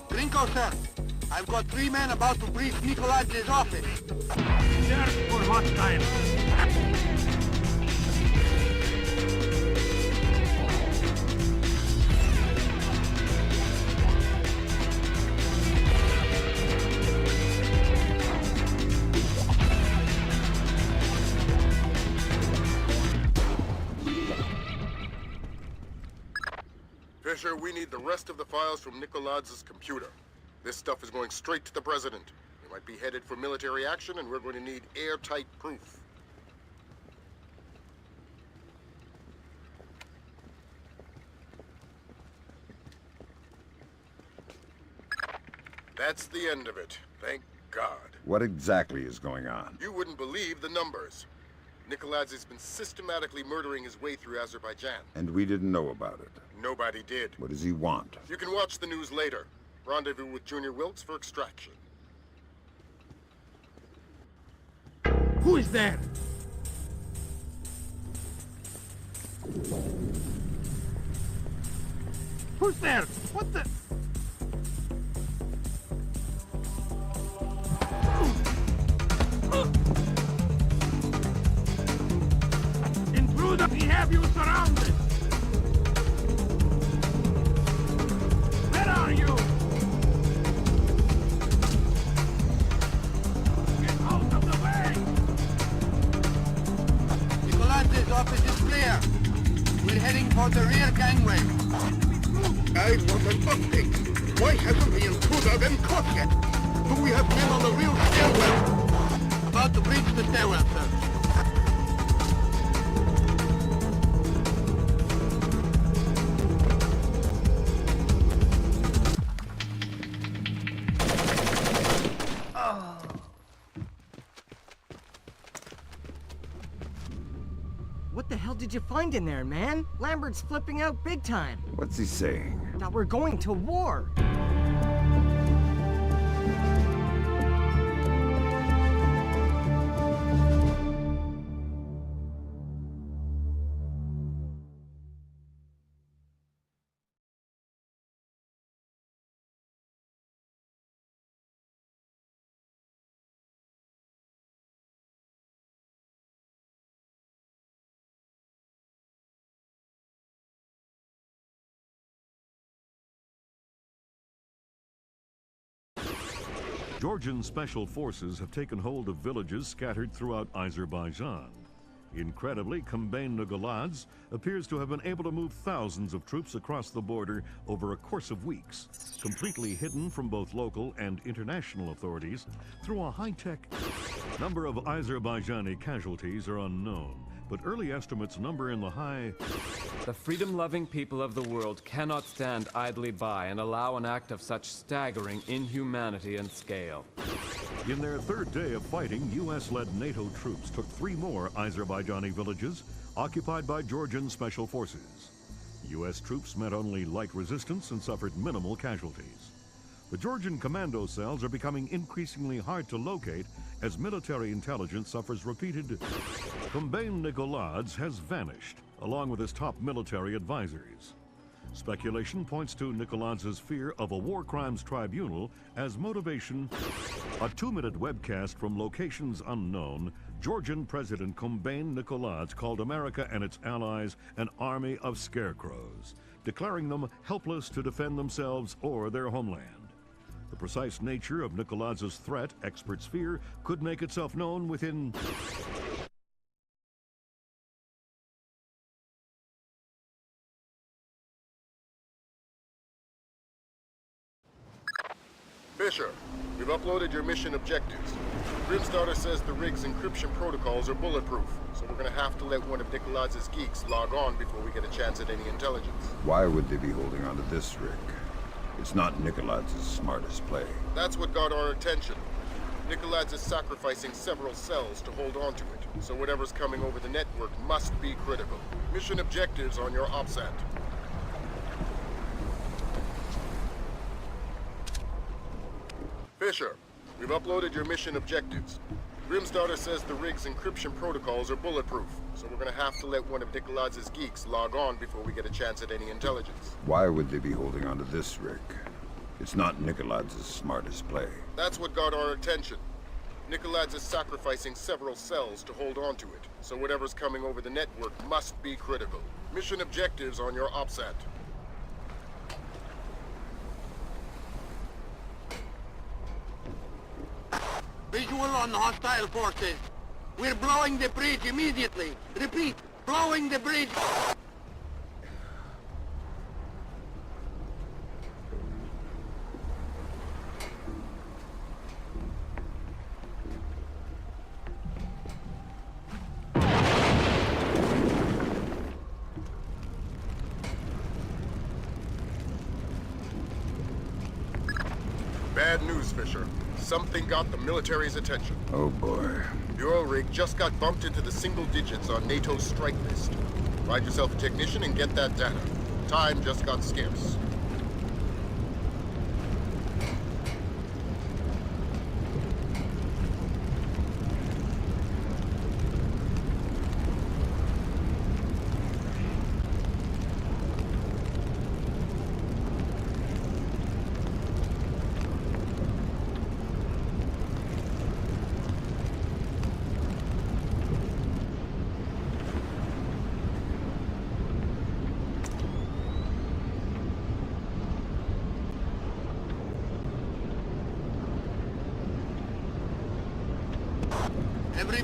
Gringo, sir. I've got 3 men about to breach Nikolaj's office. Search for hostiles. Fisher, we need the rest of the files from Nikolaj's computer. This stuff is going straight to the president. We might be headed for military action, and we're going to need airtight proof. That's the end of it. Thank God. What exactly is going on? You wouldn't believe the numbers. Nikolaj has been systematically murdering his way through Azerbaijan. And we didn't know about it. Nobody did. What does he want? You can watch the news later. Rendezvous with Junior Wilkes for extraction. Who is there? Who's there? What the? Intruder, we have you surrounded! Where are you? Get out of the way! Nicolas' office is clear. We're heading for the rear gangway. I want an update. Why hasn't the intruder been caught yet? Do we have men on the real stairwell? About to breach the stairwell, sir. What the hell did you find in there, man? Lambert's flipping out big time. What's he saying? That we're going to war. Georgian special forces have taken hold of villages scattered throughout Azerbaijan. Incredibly, Kombain Nagaladze appears to have been able to move thousands of troops across the border over a course of weeks, completely hidden from both local and international authorities through a high-tech. Number of Azerbaijani casualties are unknown, but early estimates number in the high. The freedom-loving people of the world cannot stand idly by and allow an act of such staggering inhumanity and scale. In their third day of fighting, U.S.-led NATO troops took 3 more Azerbaijani villages occupied by Georgian special forces. U.S. troops met only light resistance and suffered minimal casualties. The Georgian commando cells are becoming increasingly hard to locate as military intelligence suffers repeated. Kombain Nagaladze has vanished, along with his top military advisors. Speculation points to Nikoladze's fear of a war crimes tribunal as motivation. A 2-minute webcast from locations unknown, Georgian President Kombain Nagaladze called America and its allies an army of scarecrows, declaring them helpless to defend themselves or their homeland. The precise nature of Nikoladze's threat, experts fear, could make itself known within... Fisher, we've uploaded your mission objectives. Grimstarter says the rig's encryption protocols are bulletproof, so we're gonna have to let one of Nikoladze's geeks log on before we get a chance at any intelligence. Why would they be holding on to this rig? It's not Nikoladze's smartest play. That's what got our attention. Nikoladze is sacrificing several cells to hold on to it, so whatever's coming over the network must be critical. Mission objectives on your OPSAT. Fisher, we've uploaded your mission objectives. Grimstarter says the rig's encryption protocols are bulletproof, so we're gonna have to let one of Nikoladze's geeks log on before we get a chance at any intelligence. Why would they be holding on to this rig? It's not Nikoladze's smartest play. That's what got our attention. Nikoladze is sacrificing several cells to hold on to it, so whatever's coming over the network must be critical. Mission objectives on your OPSAT. Visual on hostile forces. We're blowing the bridge immediately. Repeat, blowing the bridge. Bad news, Fisher. Something got the military's attention. Oh boy. The oil rig just got bumped into the single digits on NATO's strike list. Find yourself a technician and get that data. Time just got scarce.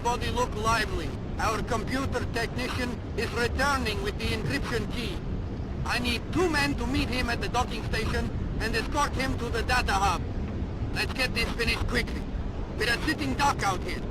everybody look lively. Our computer technician is returning with the encryption key. I need 2 men to meet him at the docking station and escort him to the data hub. Let's get this finished quickly. We're a sitting duck out here.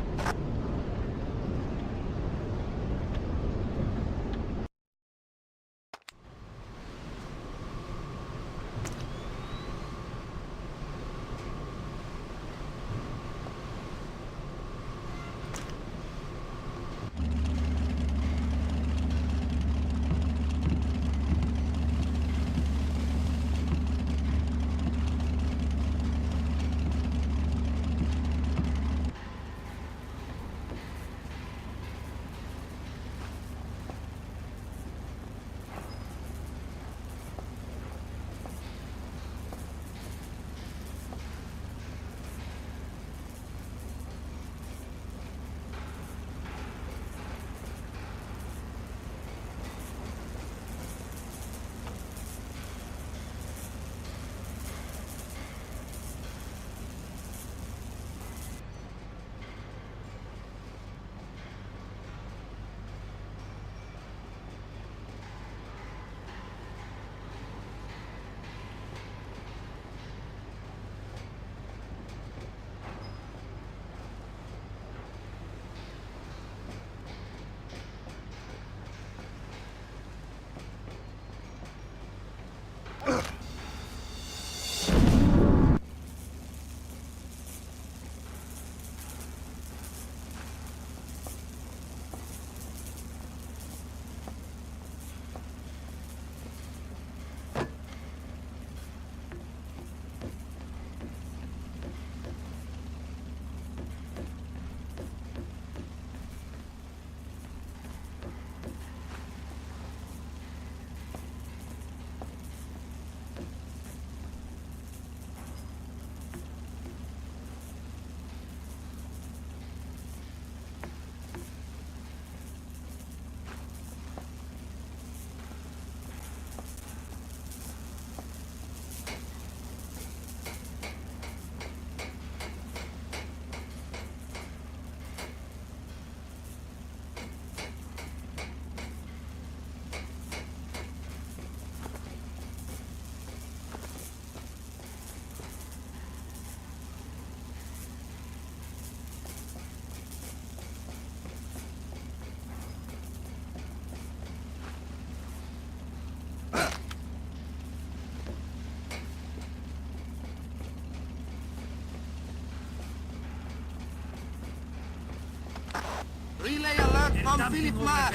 Relay alert from Philip Mass.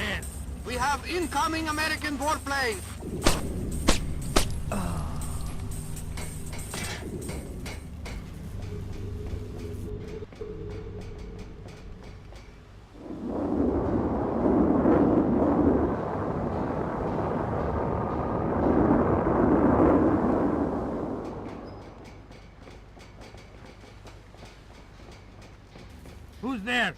We have incoming American warplanes. Who's there?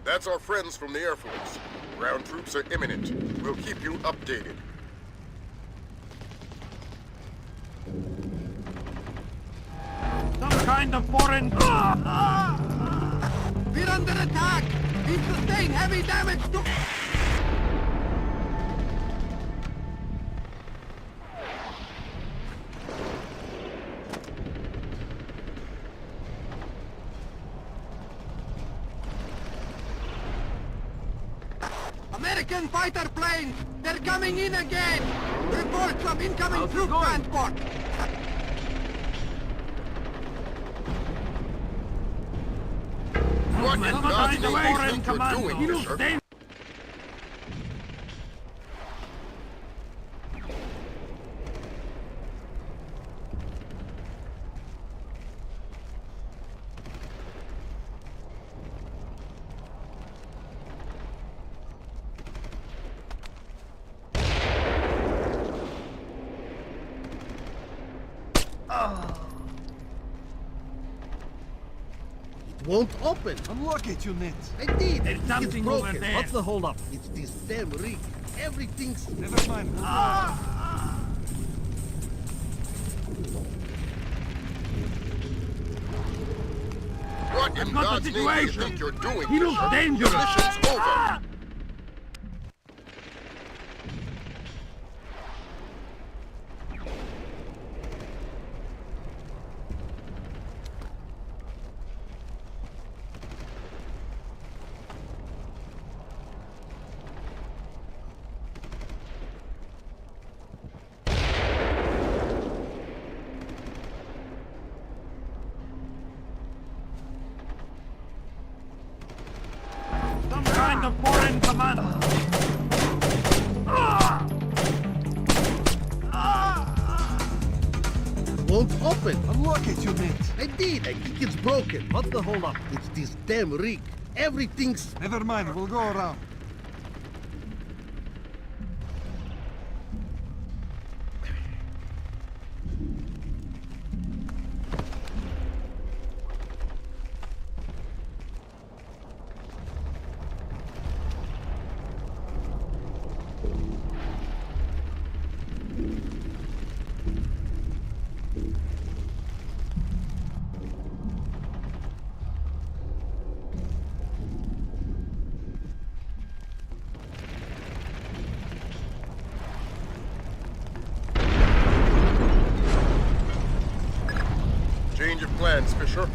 That's our friends from the Air Force. Ground troops are imminent. We'll keep you updated. Some kind of foreign... We're under attack! We've sustained heavy damage to... American fighter planes! They're coming in again! Reports of incoming troop transport! What in God's name do you think you're doing, Fisher? It won't open. Unlock it, you net. I did. There's something over there. What's the holdup? It's this damn rig. Everything's... Never mind. What in God's name do you think you're doing? He looks dangerous. The mission's over. Some kind of foreign command. It won't open. Unlock it, you net. I did. I think it's broken. What's the holdup? It's this damn rig. Everything's... Never mind, we'll go around. Change of plans, Fisher.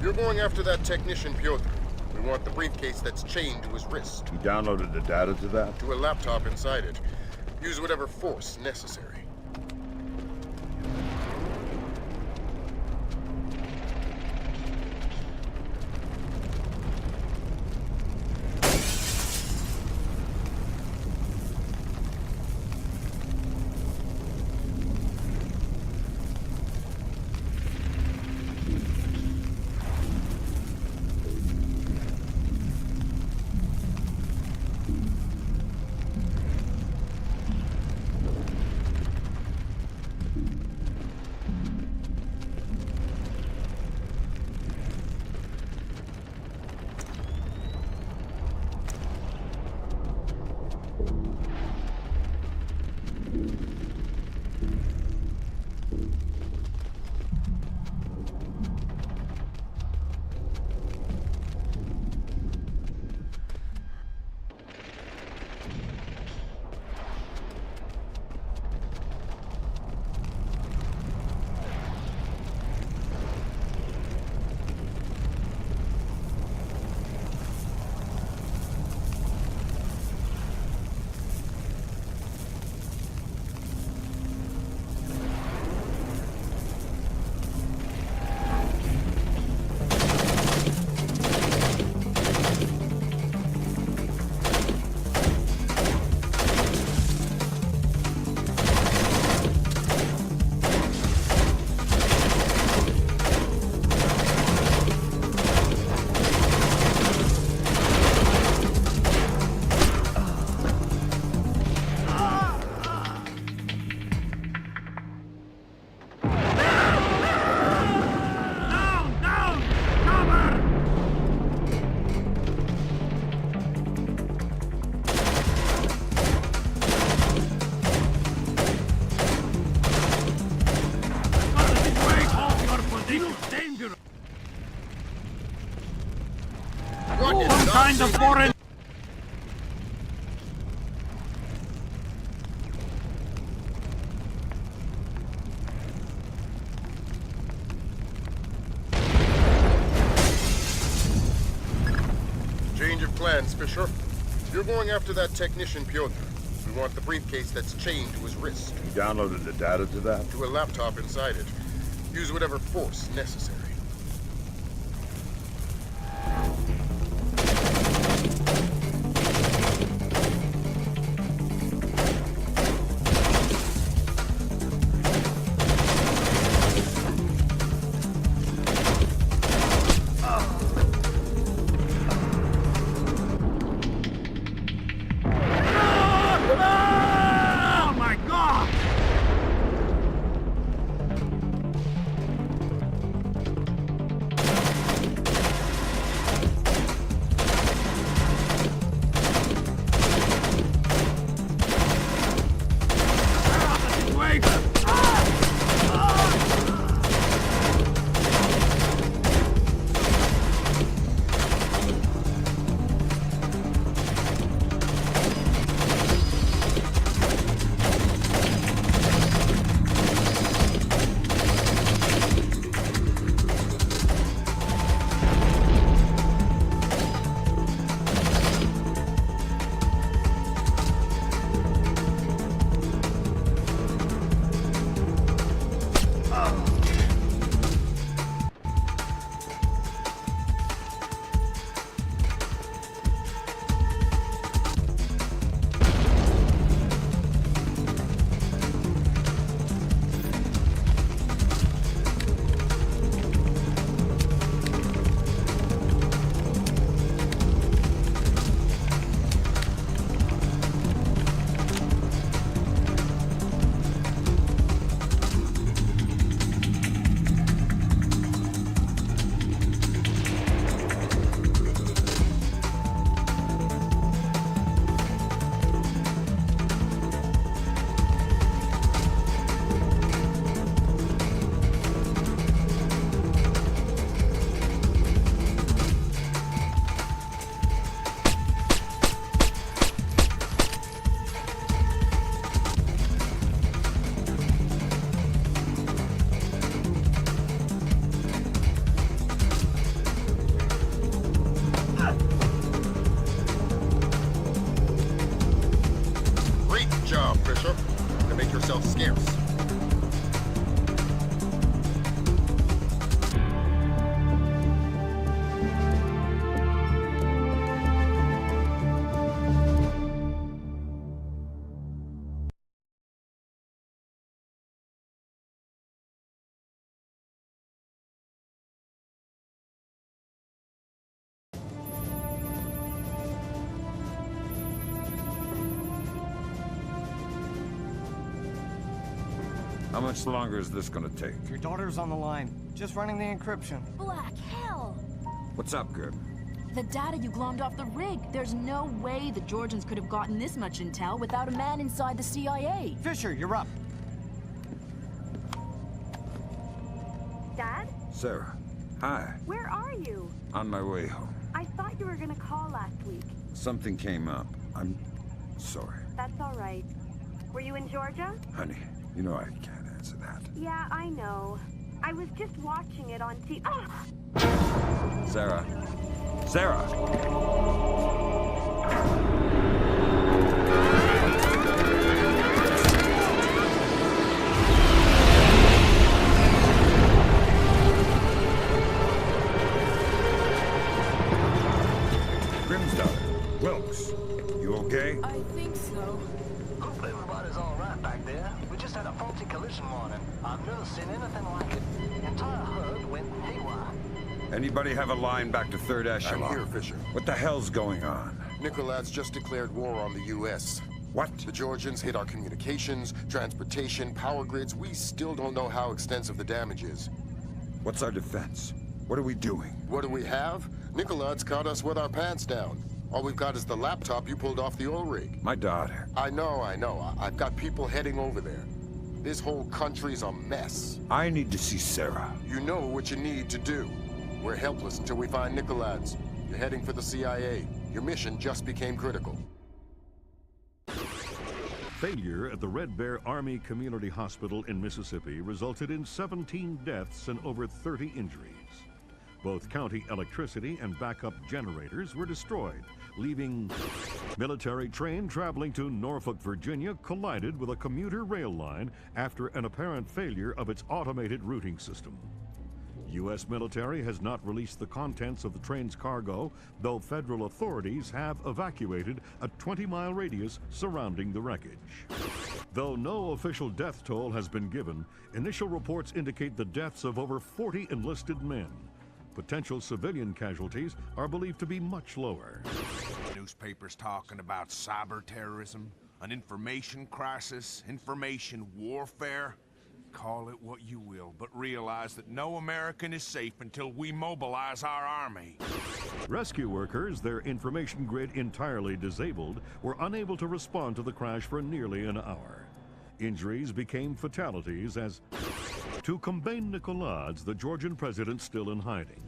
You're going after that technician, Piotr. We want the briefcase that's chained to his wrist. You downloaded the data to that? To a laptop inside it. Use whatever force necessary. Some kind of foreign... Change of plans, Fisher. You're going after that technician, Piotr. We want the briefcase that's chained to his wrist. You downloaded the data to that? To a laptop inside it. Use whatever force necessary. Oh my God! much longer is this gonna take? Your daughter's on the line. Just running the encryption. Black hell! What's up, Gib? The data you glommed off the rig. There's no way the Georgians could have gotten this much intel without a man inside the CIA. Fisher, you're up. Dad? Sarah. Hi. Where are you? On my way home. I thought you were gonna call last week. Something came up. I'm sorry. That's all right. Were you in Georgia? Honey, you know I can't answer that. Yeah, I know. I was just watching it on TV. Ah! Sarah. Sarah! Wilkes, you okay? I think so. Hopefully everybody's all right back there. We just had a faulty collision warning. I've never seen anything like it. The entire herd went haywire. Anybody have a line back to 3rd Echelon? I'm here, Fisher. What the hell's going on? Nicolad's just declared war on the U.S. What? The Georgians hit our communications, transportation, power grids. We still don't know how extensive the damage is. What's our defense? What are we doing? What do we have? Nicolad's caught us with our pants down. All we've got is the laptop you pulled off the oil rig. My daughter. I know. I've got people heading over there. This whole country's a mess. I need to see Sarah. You know what you need to do. We're helpless until we find Nicolad's. You're heading for the CIA. Your mission just became critical. Failure at the Red Bear Army Community Hospital in Mississippi resulted in 17 deaths and over 30 injuries. Both county electricity and backup generators were destroyed, leaving military train traveling to Norfolk, Virginia collided with a commuter rail line after an apparent failure of its automated routing system. U.S. military has not released the contents of the train's cargo, though federal authorities have evacuated a 20-mile radius surrounding the wreckage. Though no official death toll has been given, initial reports indicate the deaths of over 40 enlisted men. Potential civilian casualties are believed to be much lower. Newspapers talking about cyber terrorism, an information crisis, information warfare. Call it what you will, but realize that no American is safe until we mobilize our army. Rescue workers, their information grid entirely disabled, were unable to respond to the crash for nearly an hour. Injuries became fatalities as, to combat Nicolad's, the Georgian president still in hiding.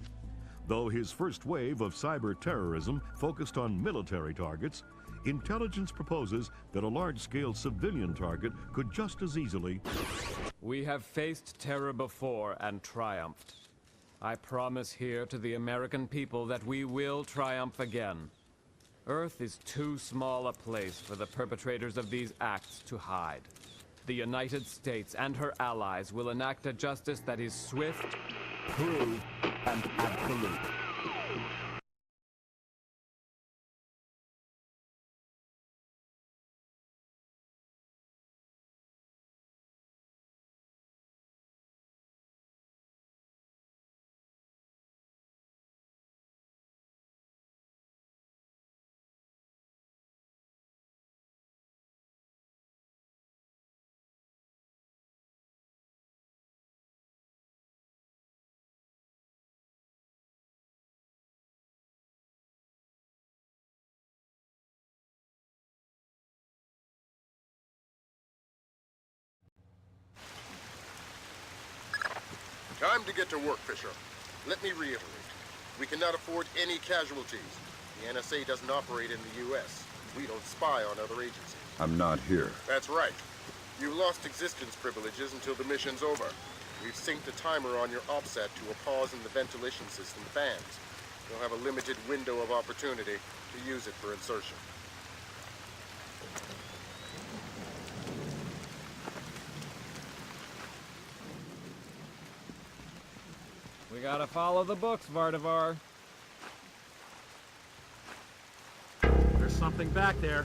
Though his first wave of cyber terrorism focused on military targets, intelligence proposes that a large-scale civilian target could just as easily... We have faced terror before and triumphed. I promise here to the American people that we will triumph again. Earth is too small a place for the perpetrators of these acts to hide. The United States and her allies will enact a justice that is swift, true, and absolute. Time to get to work, Fisher. Let me reiterate. We cannot afford any casualties. The NSA doesn't operate in the U.S. We don't spy on other agencies. I'm not here. That's right. You lost existence privileges until the mission's over. We've synced a timer on your OPSAT to a pause in the ventilation system fans. You'll have a limited window of opportunity to use it for insertion. We gotta follow the books, Vardavar. There's something back there.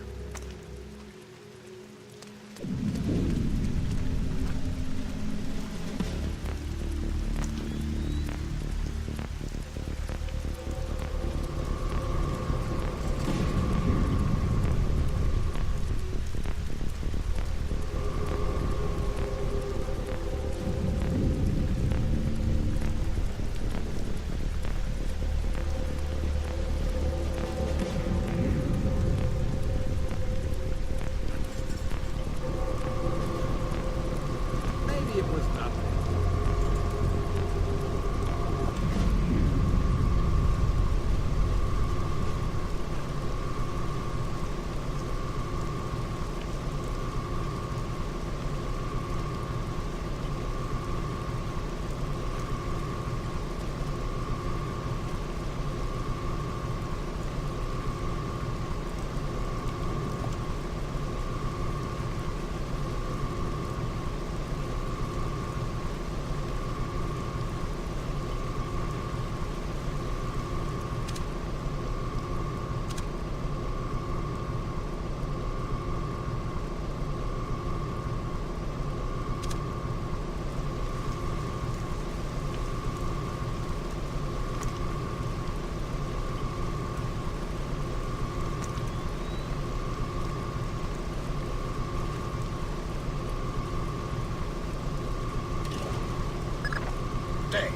Dang.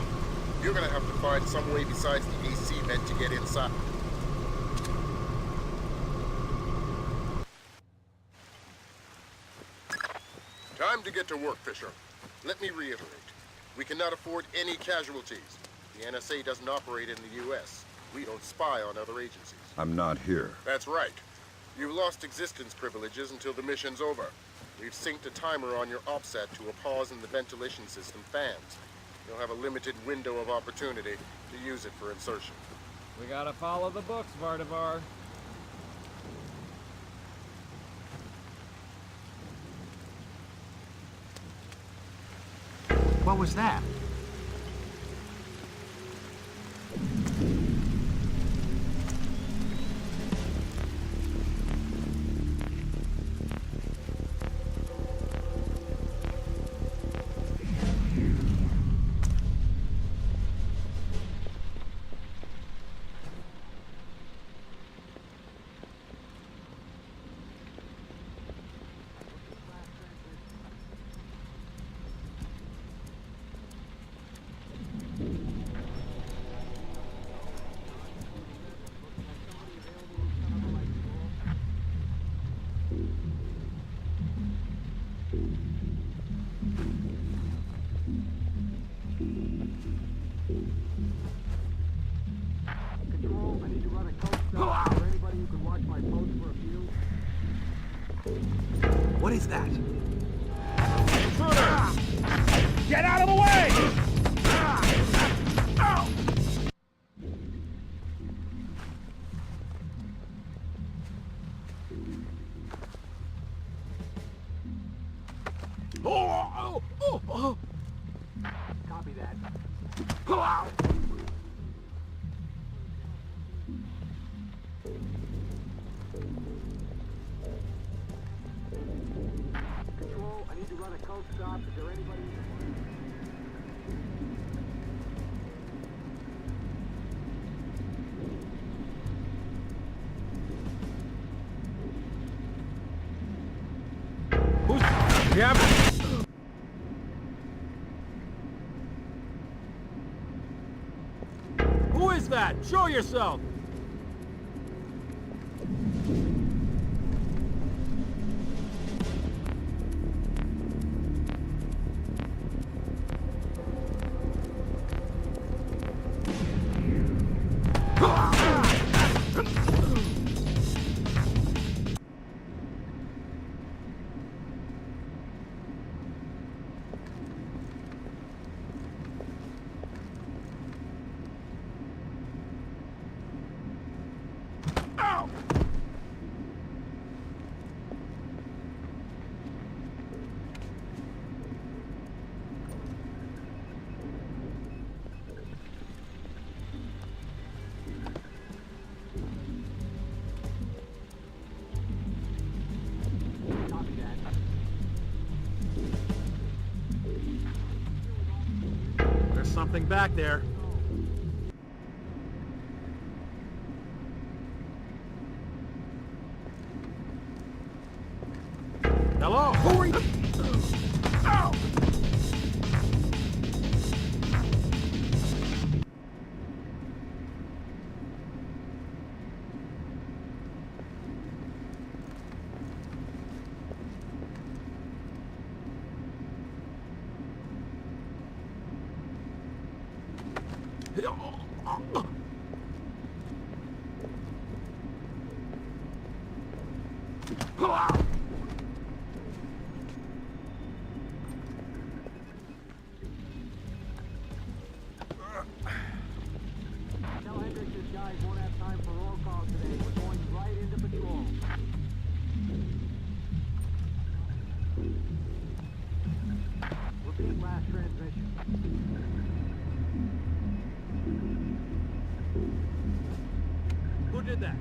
You're gonna have to find some way besides the AC vent to get inside. Time to get to work, Fisher. Let me reiterate. We cannot afford any casualties. The NSA doesn't operate in the U.S. We don't spy on other agencies. I'm not here. That's right. You've lost existence privileges until the mission's over. We've synced a timer on your OPSAT to a pause in the ventilation system fans. You'll have a limited window of opportunity to use it for insertion. We gotta follow the books, Vardavar. What was that? Control, I need to run a code stop. Is there anybody who can watch my post for a few? What is that? Intruder! Get out of the way! Copy that. Control, I need to run a code stop. Is there anybody? Who's... Yeah. Who is that? Show yourself! There's something back there. Hello? Who are you? Ow! Tell Hendricks his guys won't have time for roll call today. We're going right into patrol. Repeat last transmission. Who did that?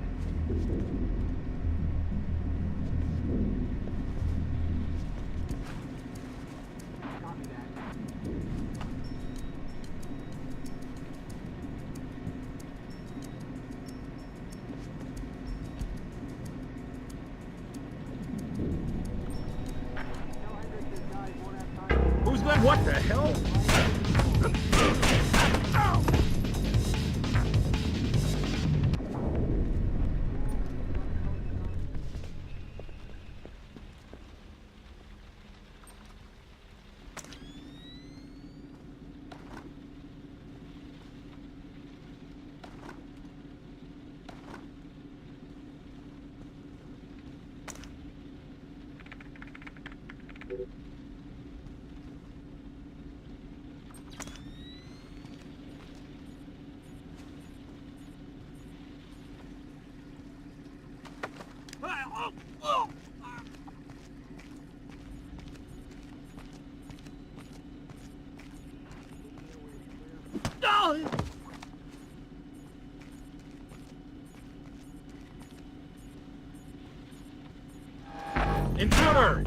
Copy that. Who's that? What the hell? Intruder!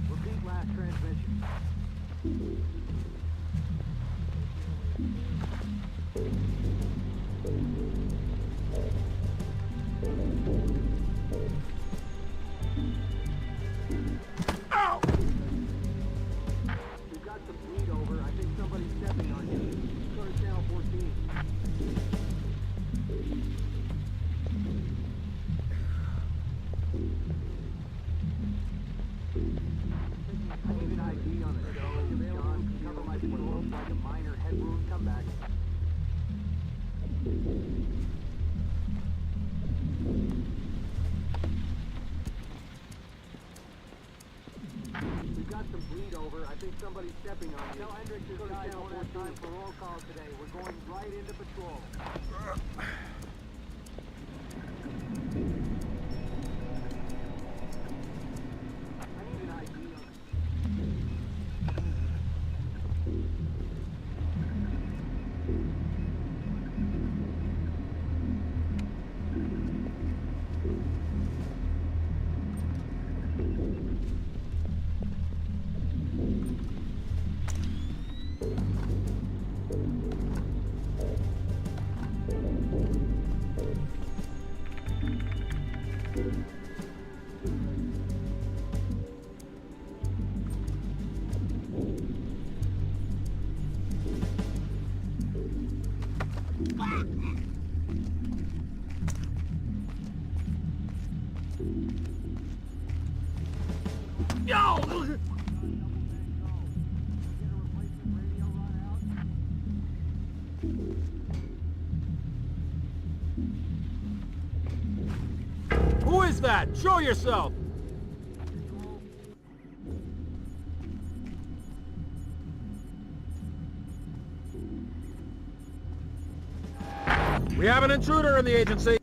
Repeat last transmission. Ow! We've got some bleed over. I think somebody's stepping on you. Go to channel 14. I need an ID on the show. John, cover my what looks like a minor head wound. Come back. We've got some bleed over. I think somebody's stepping on you. Tell Hendricks his guys won't have time for roll call today. We're going right into patrol. I need an ID on Yo! Who is that? Show yourself! We have an intruder in the agency.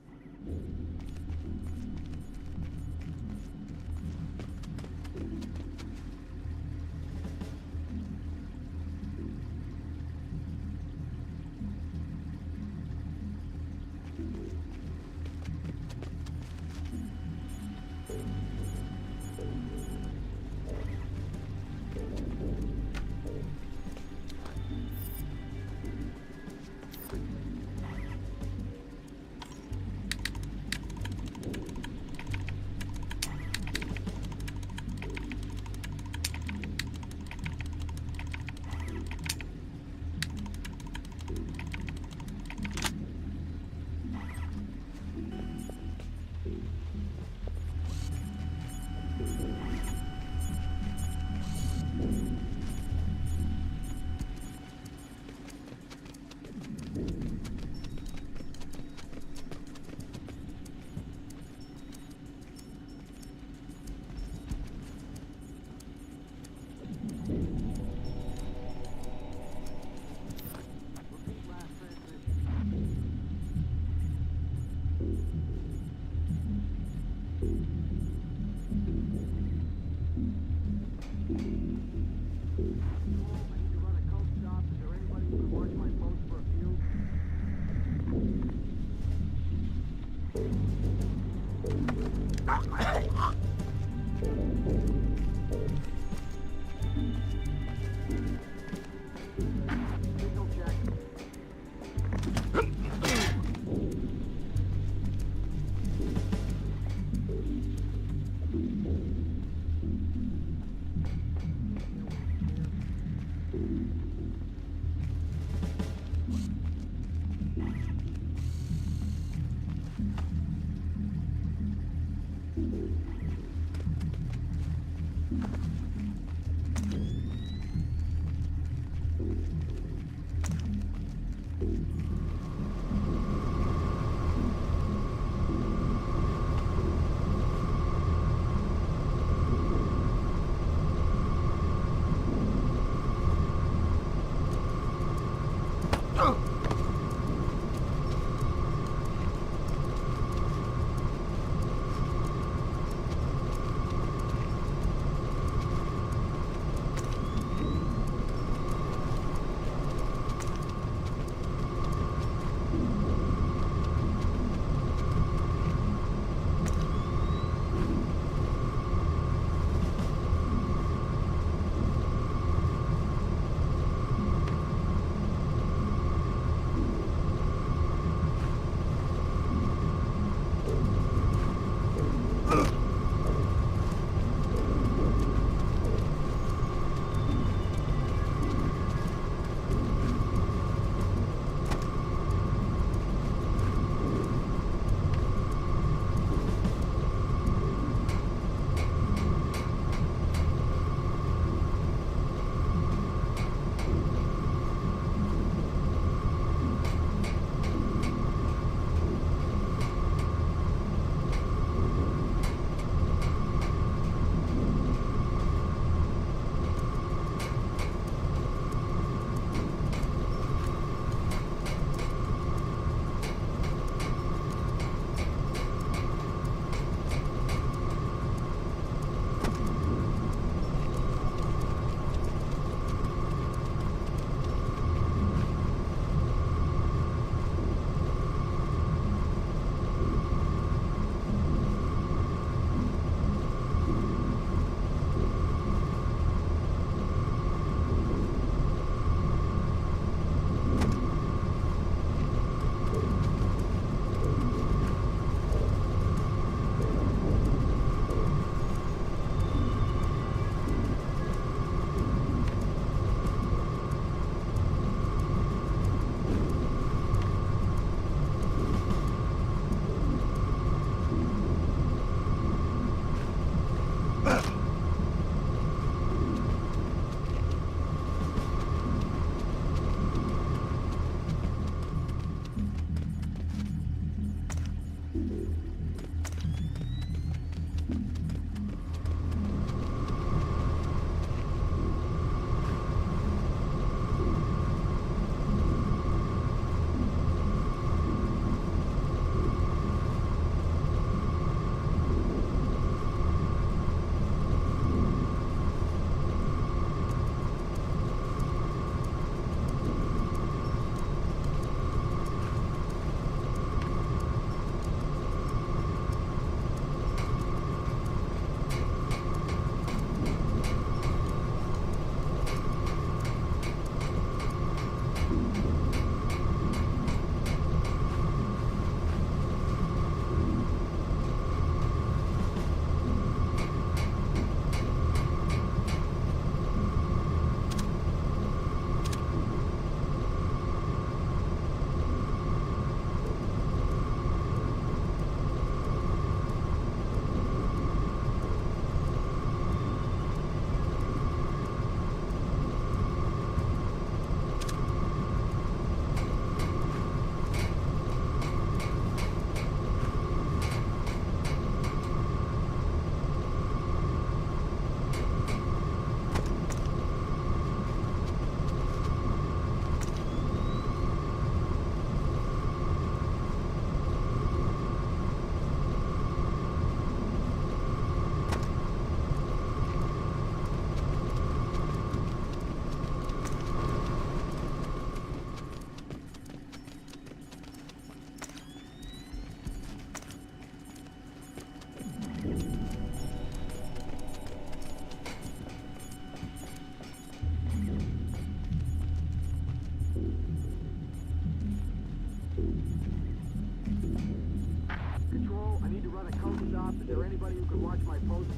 Is there anybody who could watch my post?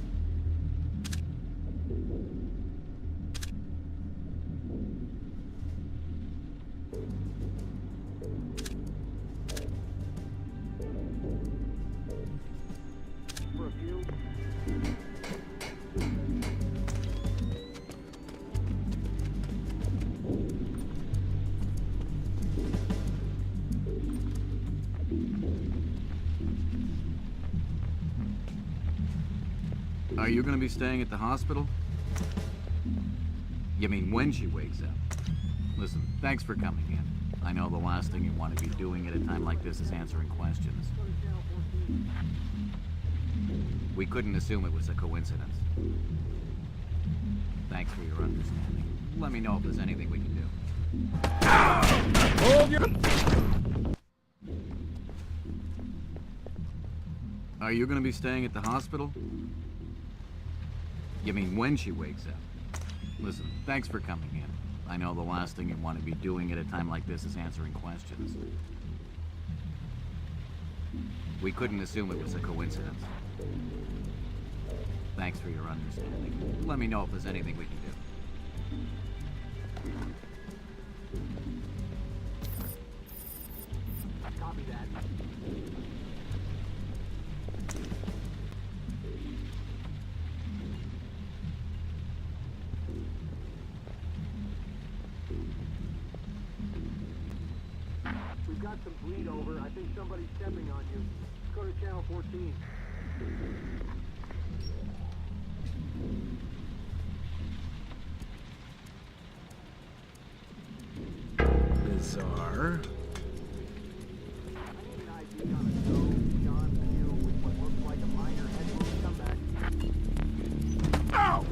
For a few. Are you gonna be staying at the hospital? You mean when she wakes up? Listen, thanks for coming in. I know the last thing you want to be doing at a time like this is answering questions. We couldn't assume it was a coincidence. Thanks for your understanding. Let me know if there's anything we can do. Hold your... Are you gonna be staying at the hospital? You mean when she wakes up? Listen, thanks for coming in. I know the last thing you want to be doing at a time like this is answering questions. We couldn't assume it was a coincidence. Thanks for your understanding. Let me know if there's anything we can do. Copy that. We've got some bleed over. I think somebody's stepping on you. Let's go to channel 14. Bizarre. Ow!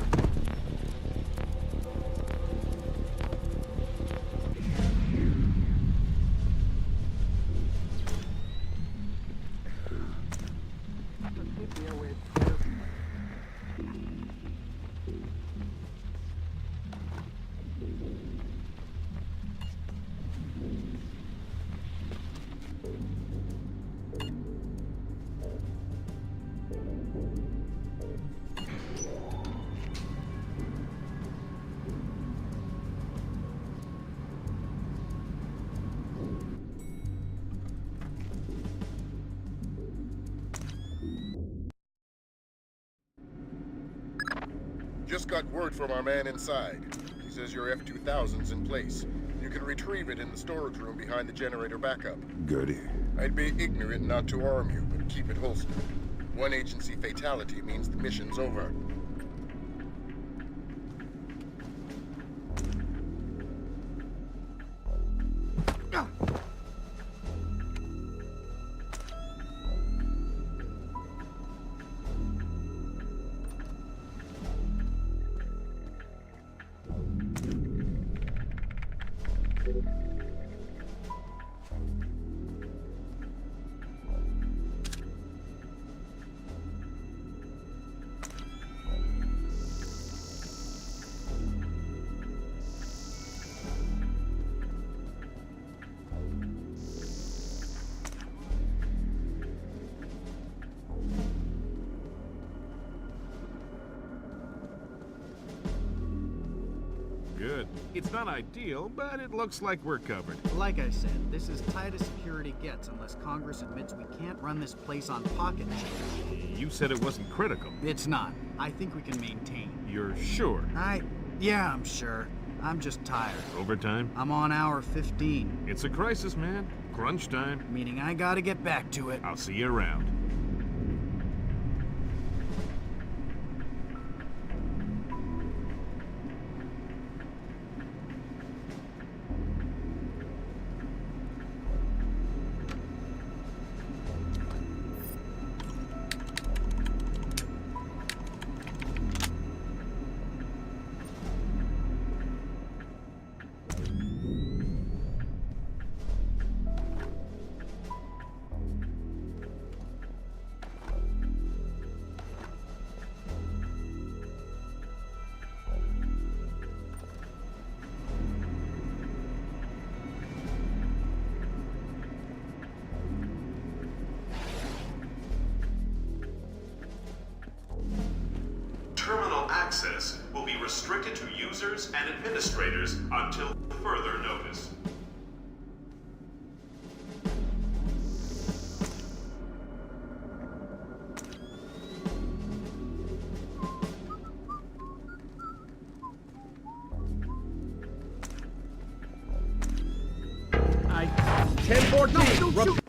Just got word from our man inside. He says your F-2000's in place. You can retrieve it in the storage room behind the generator backup. Goody. I'd be ignorant not to arm you, but keep it holstered. One agency fatality means the mission's over. Good. It's not ideal, but it looks like we're covered. Like I said, this is tight as security gets unless Congress admits we can't run this place on pocket change. You said it wasn't critical. It's not. I think we can maintain. You're sure? Yeah, I'm sure. I'm just tired. Overtime? I'm on hour 15. It's a crisis, man. Crunch time. Meaning I gotta get back to it. I'll see you around. Terminal access will be restricted to users and administrators until further notice. I... 10-14! No, don't shoot!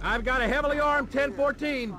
I've got a heavily armed 1014.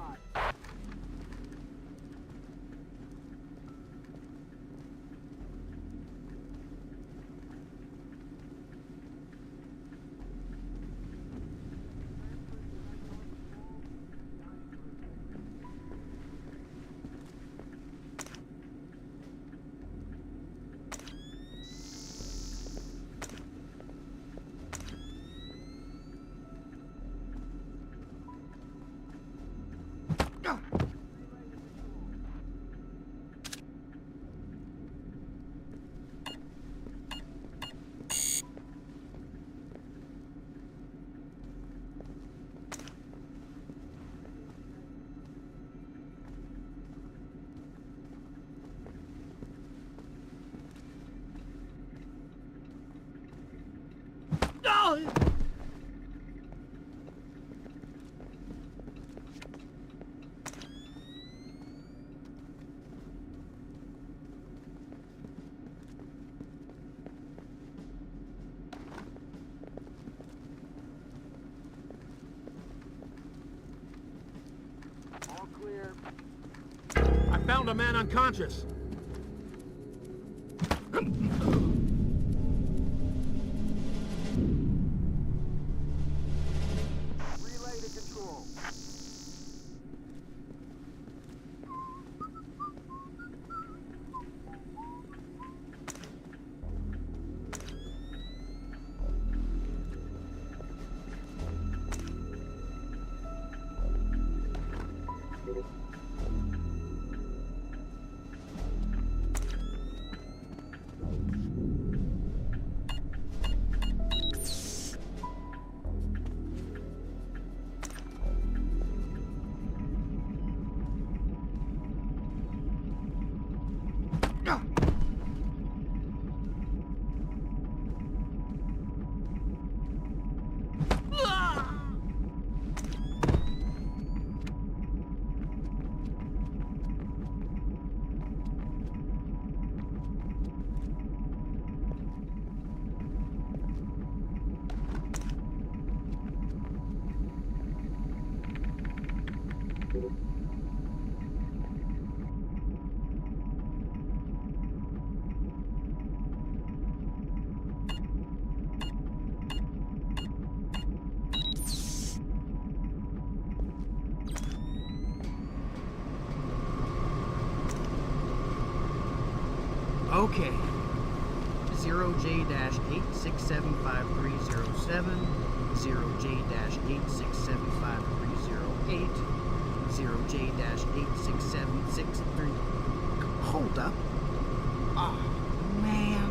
All clear. I found a man unconscious. Relay to control. Okay. 0J-8675307, 0J-8675308, 0J-86763. Hold up. Oh, man.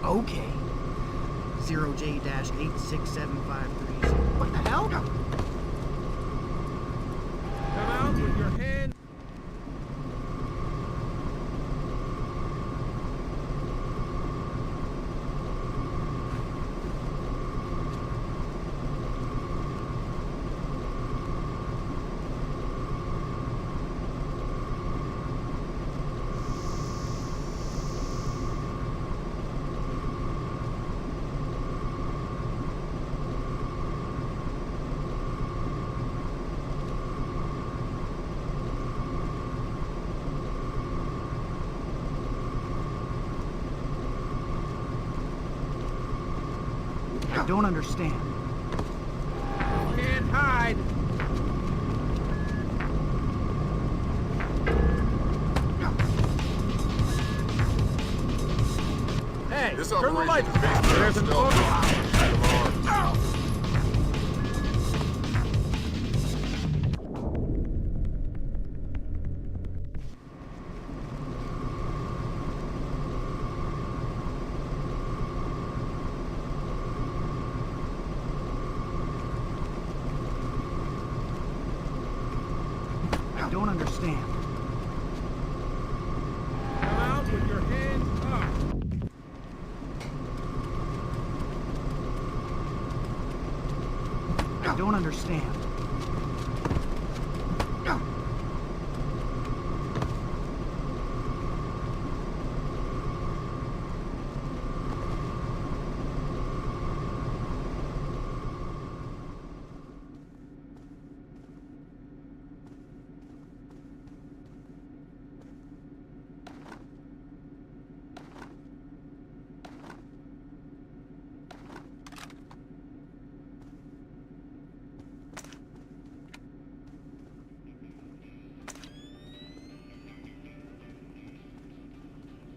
Okay. 0J-86753. What the hell? Come out with your hands. I don't understand. Can't hide. Hey, This turn the operation lights. is based There's an on I don't understand. Come out with your hands up. I don't understand.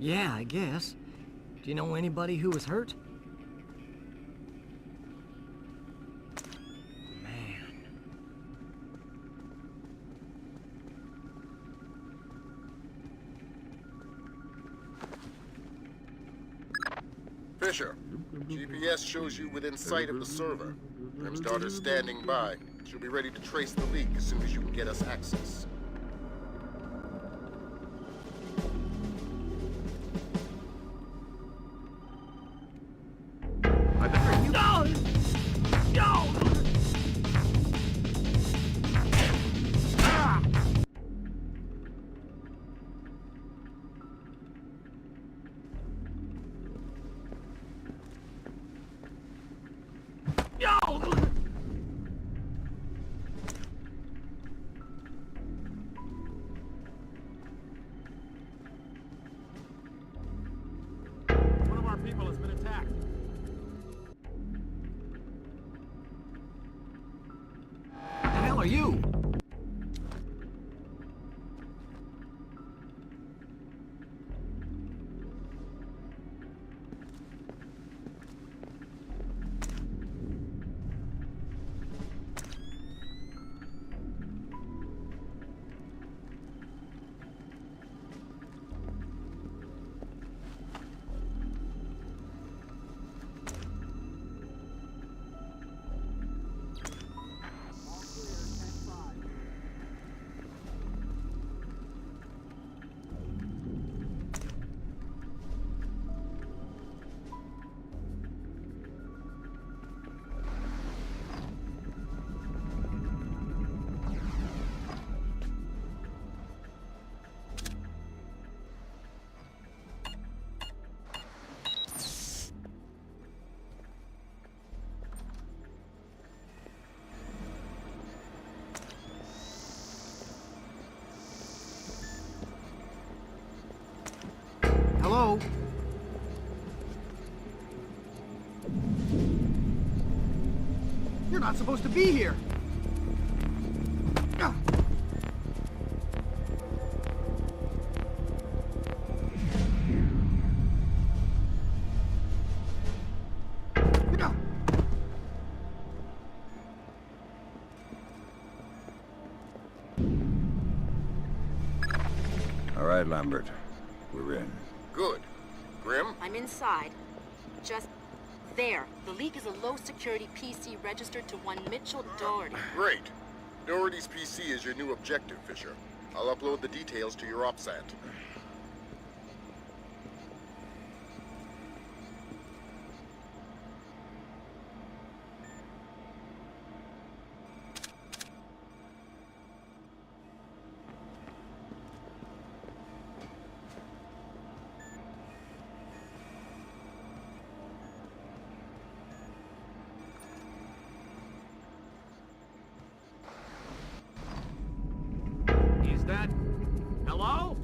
Yeah, I guess. Do you know anybody who was hurt? Fisher, GPS shows you within sight of the server. Grim's daughter's standing by. She'll be ready to trace the leak as soon as you can get us access. I better... No! No! Ah! No! One of our people has been attacked. The hell are you? Hello? You're not supposed to be here! All right, Lambert. We're in. Good. Grim? I'm inside. Just there. The leak is a low-security PC registered to one Mitchell Doherty. Great. Doherty's PC is your new objective, Fisher. I'll upload the details to your OPSAT. Is that... Hello?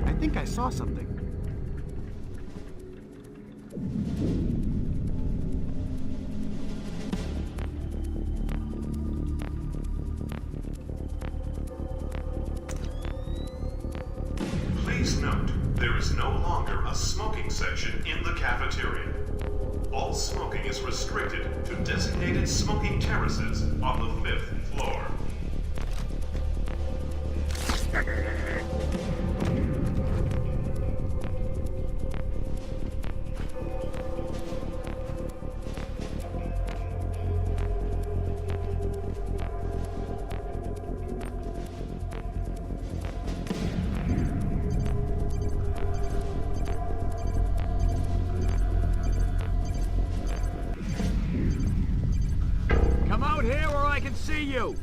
I think I saw something. Please note, there is no longer a smoking section in the cafeteria. All smoking is restricted to designated smoking terraces on the 5th floor. see you!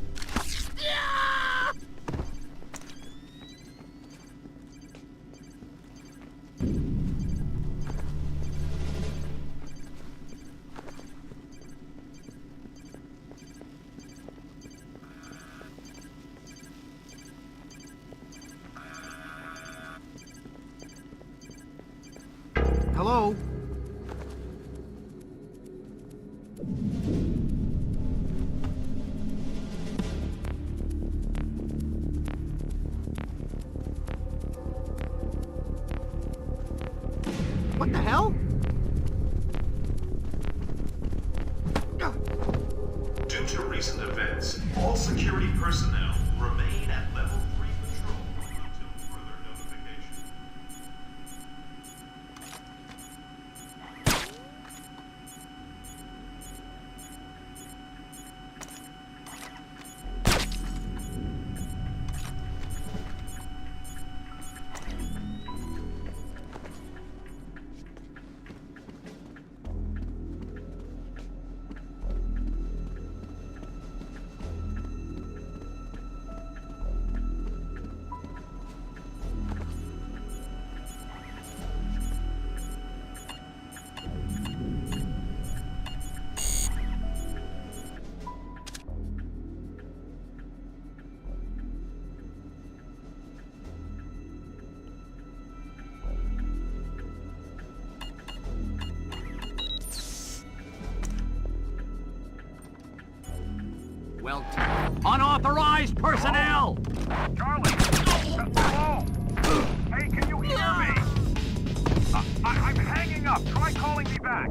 Hello? What the hell? Due to recent events, all security personnel remain at level 3 patrol until further notification. Well, unauthorized personnel! Charlie! Hello! Hey, can you hear me? I'm hanging up. Try calling me back.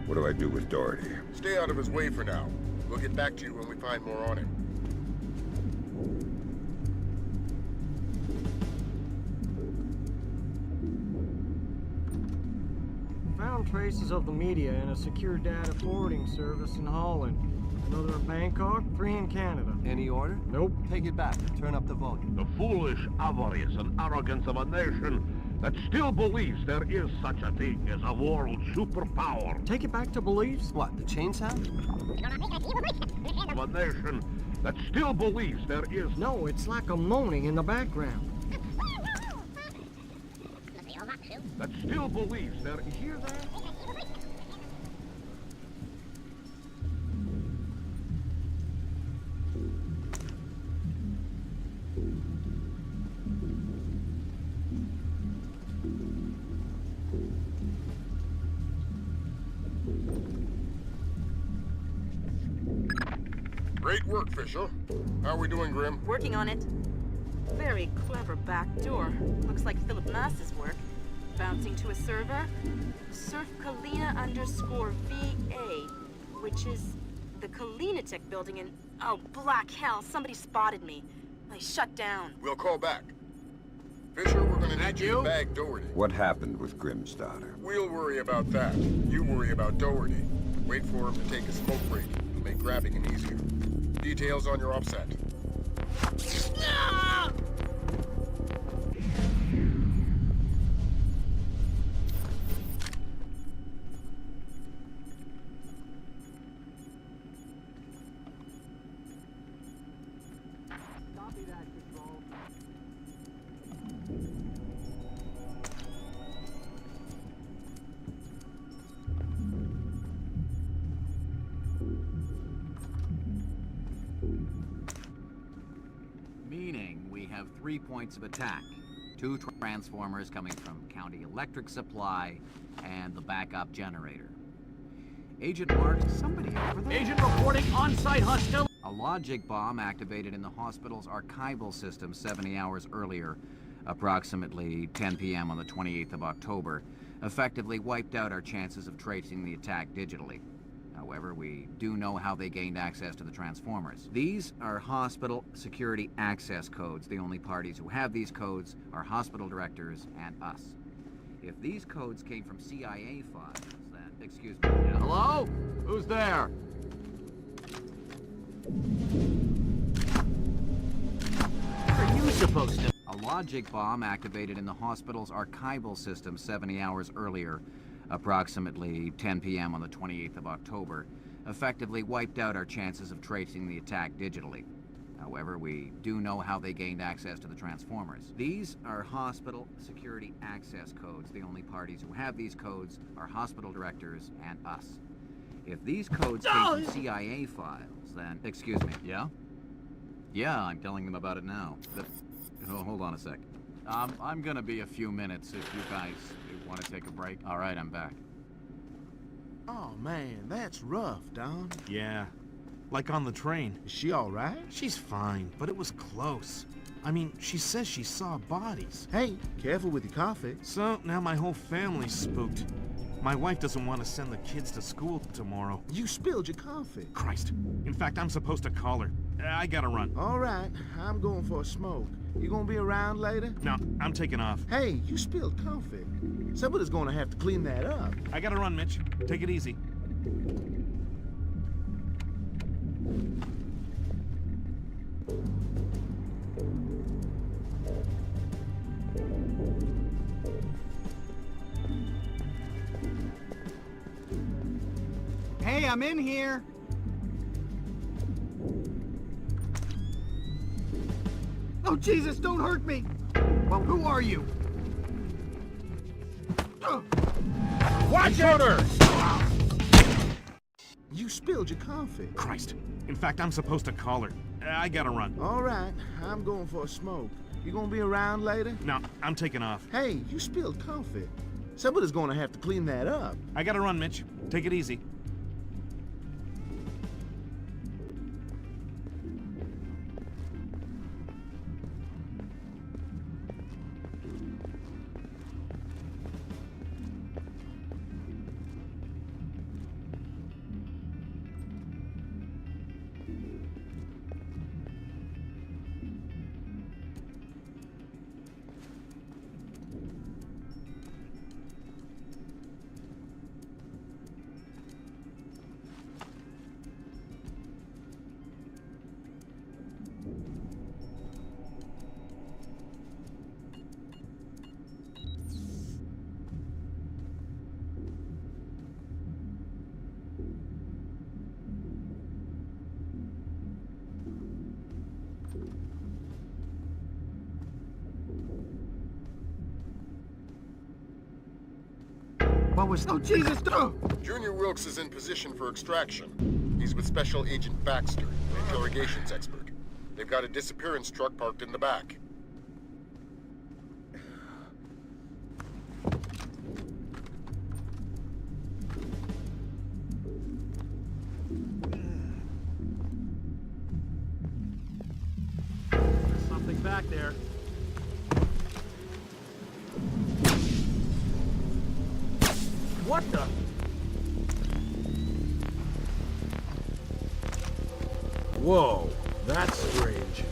What do I do with Doherty? Stay out of his way for now. We'll get back to you when we find more on him. Found traces of the media in a secure data forwarding service in Holland. Another in Bangkok, 3 in Canada. Any order? Nope. Take it back. Turn up the volume. The foolish avarice and arrogance of a nation that still believes there is such a thing as a world superpower. Take it back to beliefs? What, the chain sound? Of a nation that still believes there is... No, it's like a moaning in the background. That still believes there... You hear that? Great work, Fisher. How are we doing, Grim? Working on it. Very clever back door. Looks like Philip Mass's work. Bouncing to a server. Surf Kalina _VA, which is the Kalina Tech building in... Oh, black hell, somebody spotted me. I shut down. We'll call back. Fisher, we're gonna need you to bag Doherty. What happened with Grimm's daughter? We'll worry about that. You worry about Doherty. Wait for him to take a smoke break. It'll make grabbing him easier. Details on your offset. Copy that, Control. Meaning we have 3 points of attack. 2 transformers coming from County Electric Supply and the backup generator. Agent Mark, somebody over there? Agent reporting on-site hostility. A logic bomb activated in the hospital's archival system 70 hours earlier, approximately 10 p.m. on the 28th of October, effectively wiped out our chances of tracing the attack digitally. However, we do know how they gained access to the transformers. These are hospital security access codes. The only parties who have these codes are hospital directors and us. If these codes came from CIA files, then... Excuse me. Yeah? Hello? Who's there? What are you supposed to... A logic bomb activated in the hospital's archival system 70 hours earlier, approximately 10 p.m. on the 28th of October, effectively wiped out our chances of tracing the attack digitally. However, we do know how they gained access to the transformers. These are hospital security access codes. The only parties who have these codes are hospital directors and us. If these codes came from CIA files, then... Excuse me. Yeah? Yeah, I'm telling them about it now. Oh, hold on a sec. I'm gonna be a few minutes if you guys want to take a break. All right, I'm back. Oh, man, that's rough, Don. Yeah. Like on the train. Is she all right? She's fine, but it was close. I mean, she says she saw bodies. Hey, careful with your coffee. So, now my whole family's spooked. My wife doesn't want to send the kids to school tomorrow. You spilled your coffee. Christ. In fact, I'm supposed to call her. I gotta run. All right, I'm going for a smoke. You gonna be around later? No, I'm taking off. Hey, you spilled coffee. Somebody's gonna have to clean that up. I gotta run, Mitch. Take it easy. Hey, I'm in here. Oh, Jesus, don't hurt me. Well, who are you? Watch it! You spilled your coffee. Christ. In fact, I'm supposed to call her. I gotta run. All right, I'm going for a smoke. You gonna be around later? No, I'm taking off. Hey, you spilled coffee. Somebody's gonna have to clean that up. I gotta run, Mitch. Take it easy. What was... Oh, Jesus, no! Junior Wilkes is in position for extraction. He's with Special Agent Baxter, an interrogations expert. They've got a disappearance truck parked in the back. There's something back there. What the? Whoa, that's strange.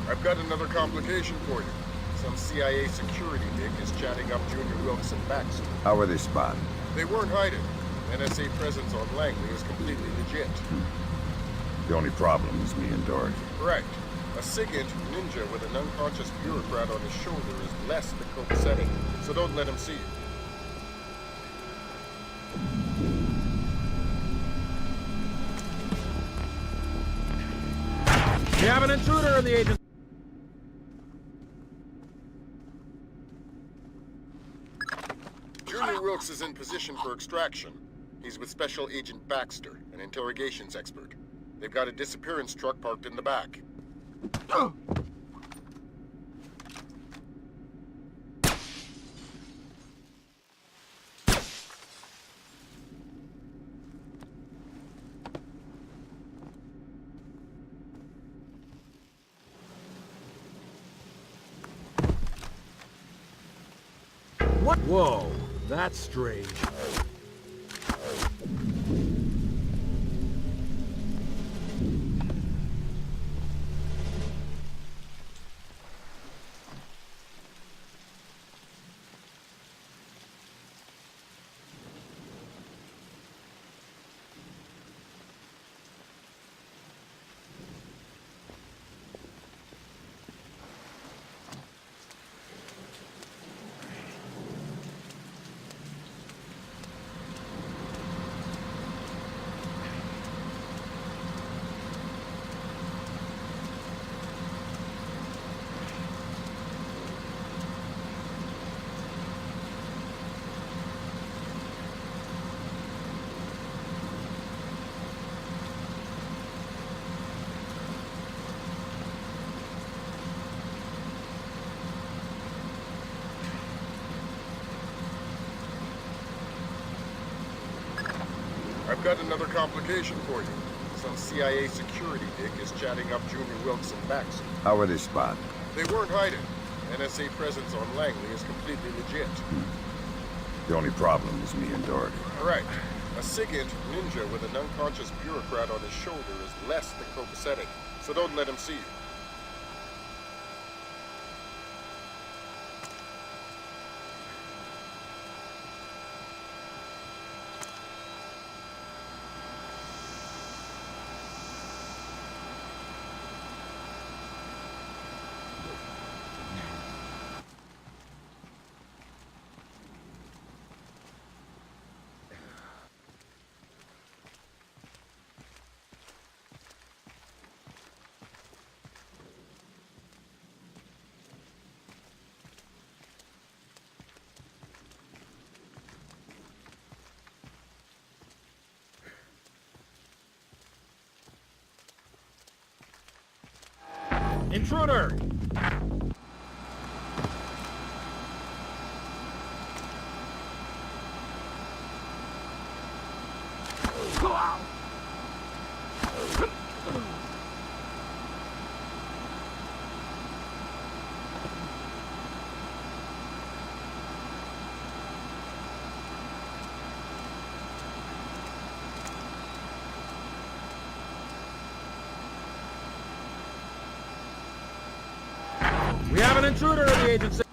I've got another complication for you. Some CIA security dick is chatting up Junior Wilkes and Baxter. How were they spotted? They weren't hiding. NSA presence on Langley is completely legit. The only problem is me and Doherty. Right. A SIGINT ninja with an unconscious bureaucrat on his shoulder is less than copacetic, so don't let him see you. We have an intruder in the agency. Junior Wilkes is in position for extraction. He's with Special Agent Baxter, an interrogations expert. They've got a disappearance truck parked in the back. What? Whoa, that's strange. I've got another complication for you. Some CIA security dick is chatting up Junior Wilkes and Baxter. How were they spotted? They weren't hiding. NSA presence on Langley is completely legit. The only problem is me and Doherty. Right. A SIGINT ninja with an unconscious bureaucrat on his shoulder is less than copacetic, so don't let him see you. Intruder! We have an intruder in the agency.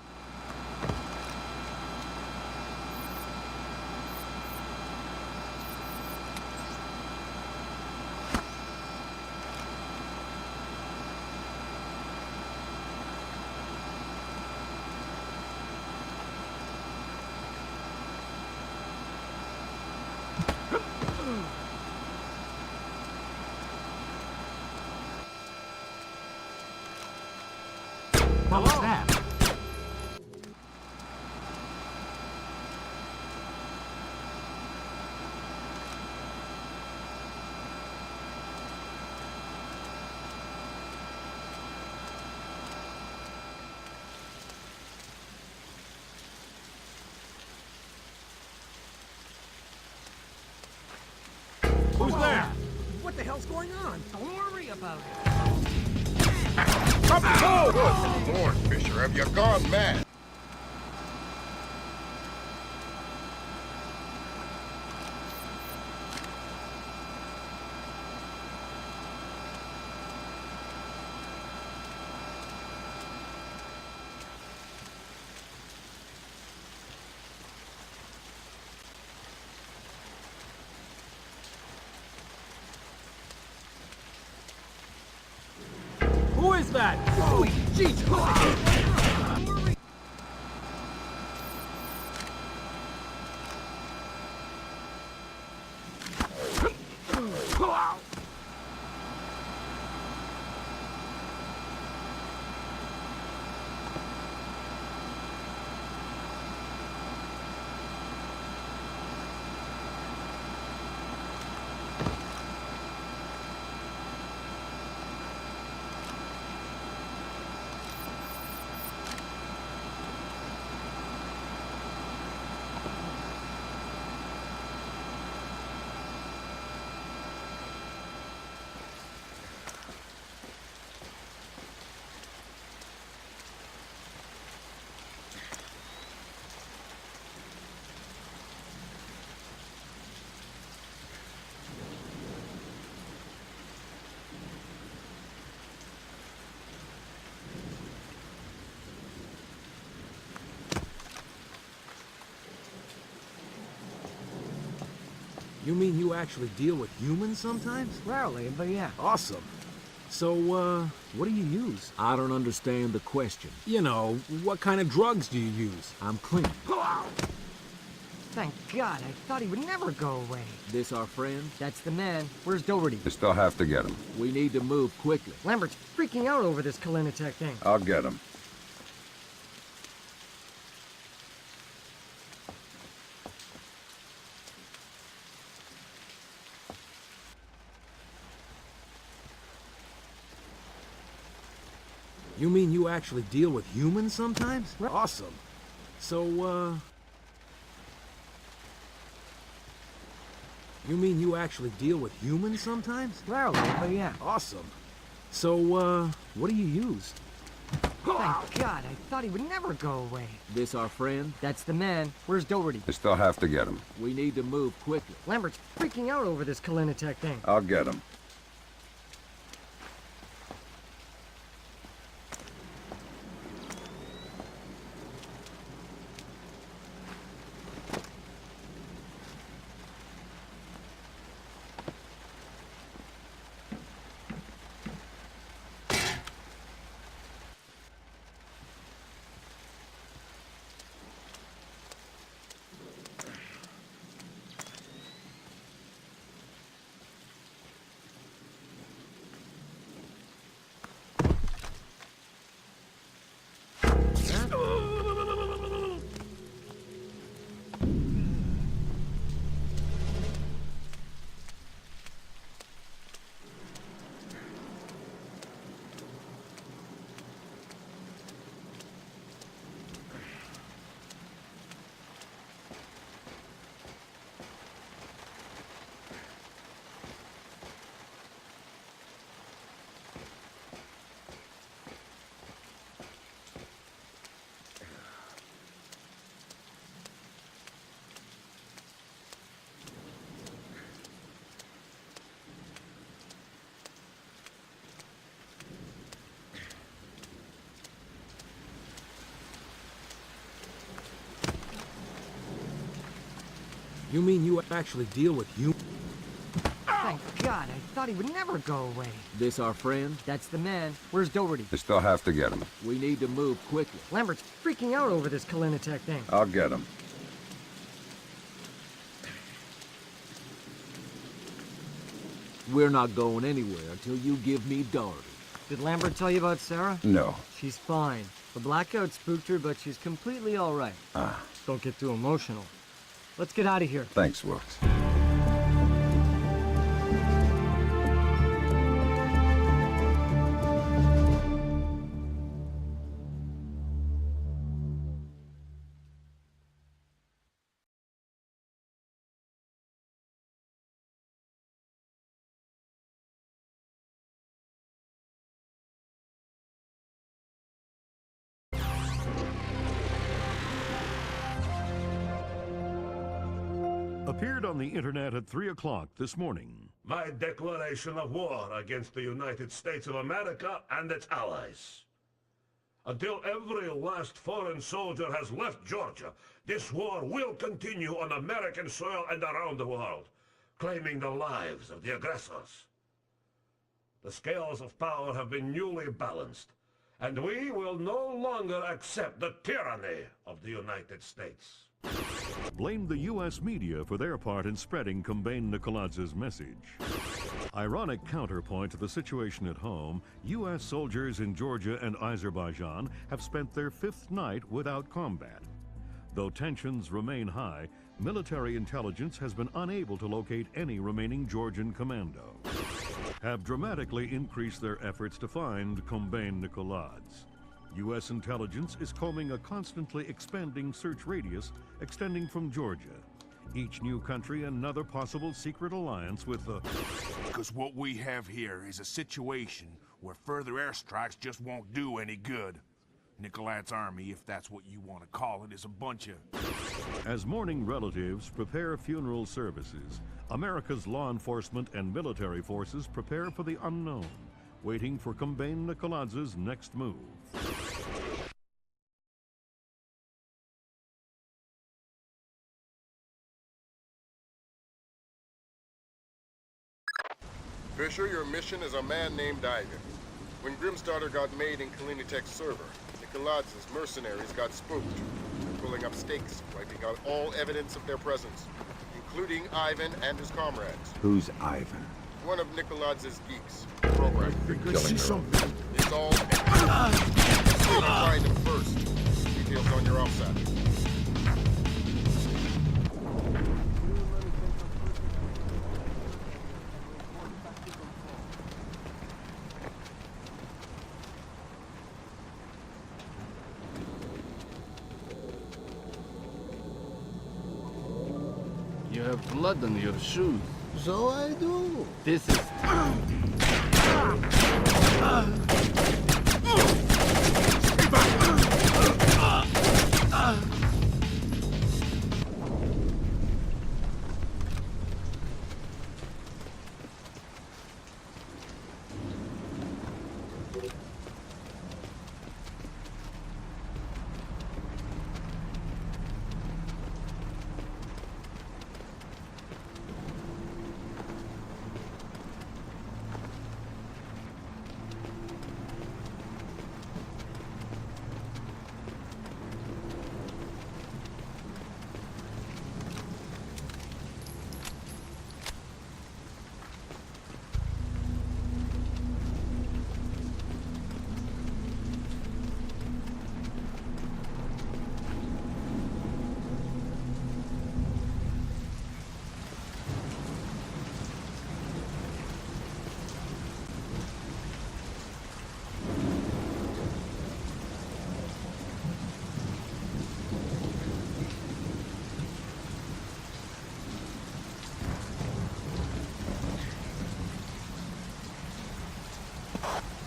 What was that? Who's there? What the hell's going on? Don't worry about it. Good Lord, Fisher, have you gone mad? is that? Holy Jesus! You mean you actually deal with humans sometimes? Rarely, but yeah. Awesome. So, what do you use? I don't understand the question. You know, what kind of drugs do you use? I'm clean. Thank God, I thought he would never go away. This our friend? That's the man. Where's Doherty? You still have to get him. We need to move quickly. Lambert's freaking out over this Kalinatech thing. I'll get him. You mean you actually deal with humans sometimes? Awesome. So, You mean you actually deal with humans sometimes? Rarely, but yeah. Awesome. So, what do you use? Thank God, I thought he would never go away. This our friend? That's the man. Where's Doherty? You still have to get him. We need to move quickly. Lambert's freaking out over this Kalinatech thing. I'll get him. You mean you actually deal with humans? Thank God, I thought he would never go away. This our friend? That's the man. Where's Doherty? You still have to get him. We need to move quickly. Lambert's freaking out over this Kalinatech thing. I'll get him. We're not going anywhere until you give me Doherty. Did Lambert tell you about Sarah? No. She's fine. The blackout spooked her, but she's completely all right. Don't get too emotional. Let's get out of here. Thanks, Wilkes. Appeared on the internet at 3 o'clock this morning. My declaration of war against the United States of America and its allies. Until every last foreign soldier has left Georgia, this war will continue on American soil and around the world, claiming the lives of the aggressors. The scales of power have been newly balanced, and we will no longer accept the tyranny of the United States. Blamed the U.S. media for their part in spreading Kombain Nikoladz's message. Ironic counterpoint to the situation at home, U.S. soldiers in Georgia and Azerbaijan have spent their fifth night without combat. Though tensions remain high, military intelligence has been unable to locate any remaining Georgian commando, have dramatically increased their efforts to find Kombain Nikoladze. U.S. intelligence is combing a constantly expanding search radius extending from Georgia. Each new country another possible secret alliance with the... Because what we have here is a situation where further airstrikes just won't do any good. Nikoladze's army, if that's what you want to call it, is a bunch of... As mourning relatives prepare funeral services, America's law enforcement and military forces prepare for the unknown, waiting for Kombain Nikoladze's next move. Fisher, your mission is a man named Ivan. When Grimsdaughter got made in Kalinitek's server, Nikoladze's mercenaries got spooked. They're pulling up stakes, wiping out all evidence of their presence, including Ivan and his comrades. Who's Ivan? One of Nikoladze's geeks. Program. Killing her. It's all find him first. Details on your offset. You have blood on your shoes. So I do. This is...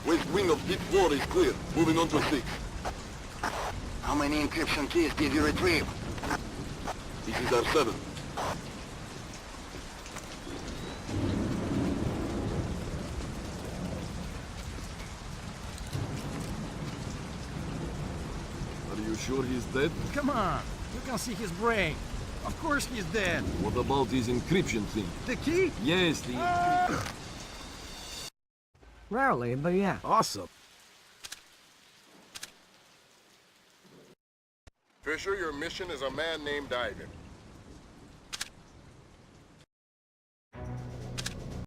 West wing of deep water is clear. Moving on to 6. How many encryption keys did you retrieve? This is our 7th. Are you sure he's dead? Come on. You can see his brain. Of course he's dead. What about his encryption thing? The key? Yes, the... Rarely, but yeah. Awesome. Fisher, your mission is a man named Ivan.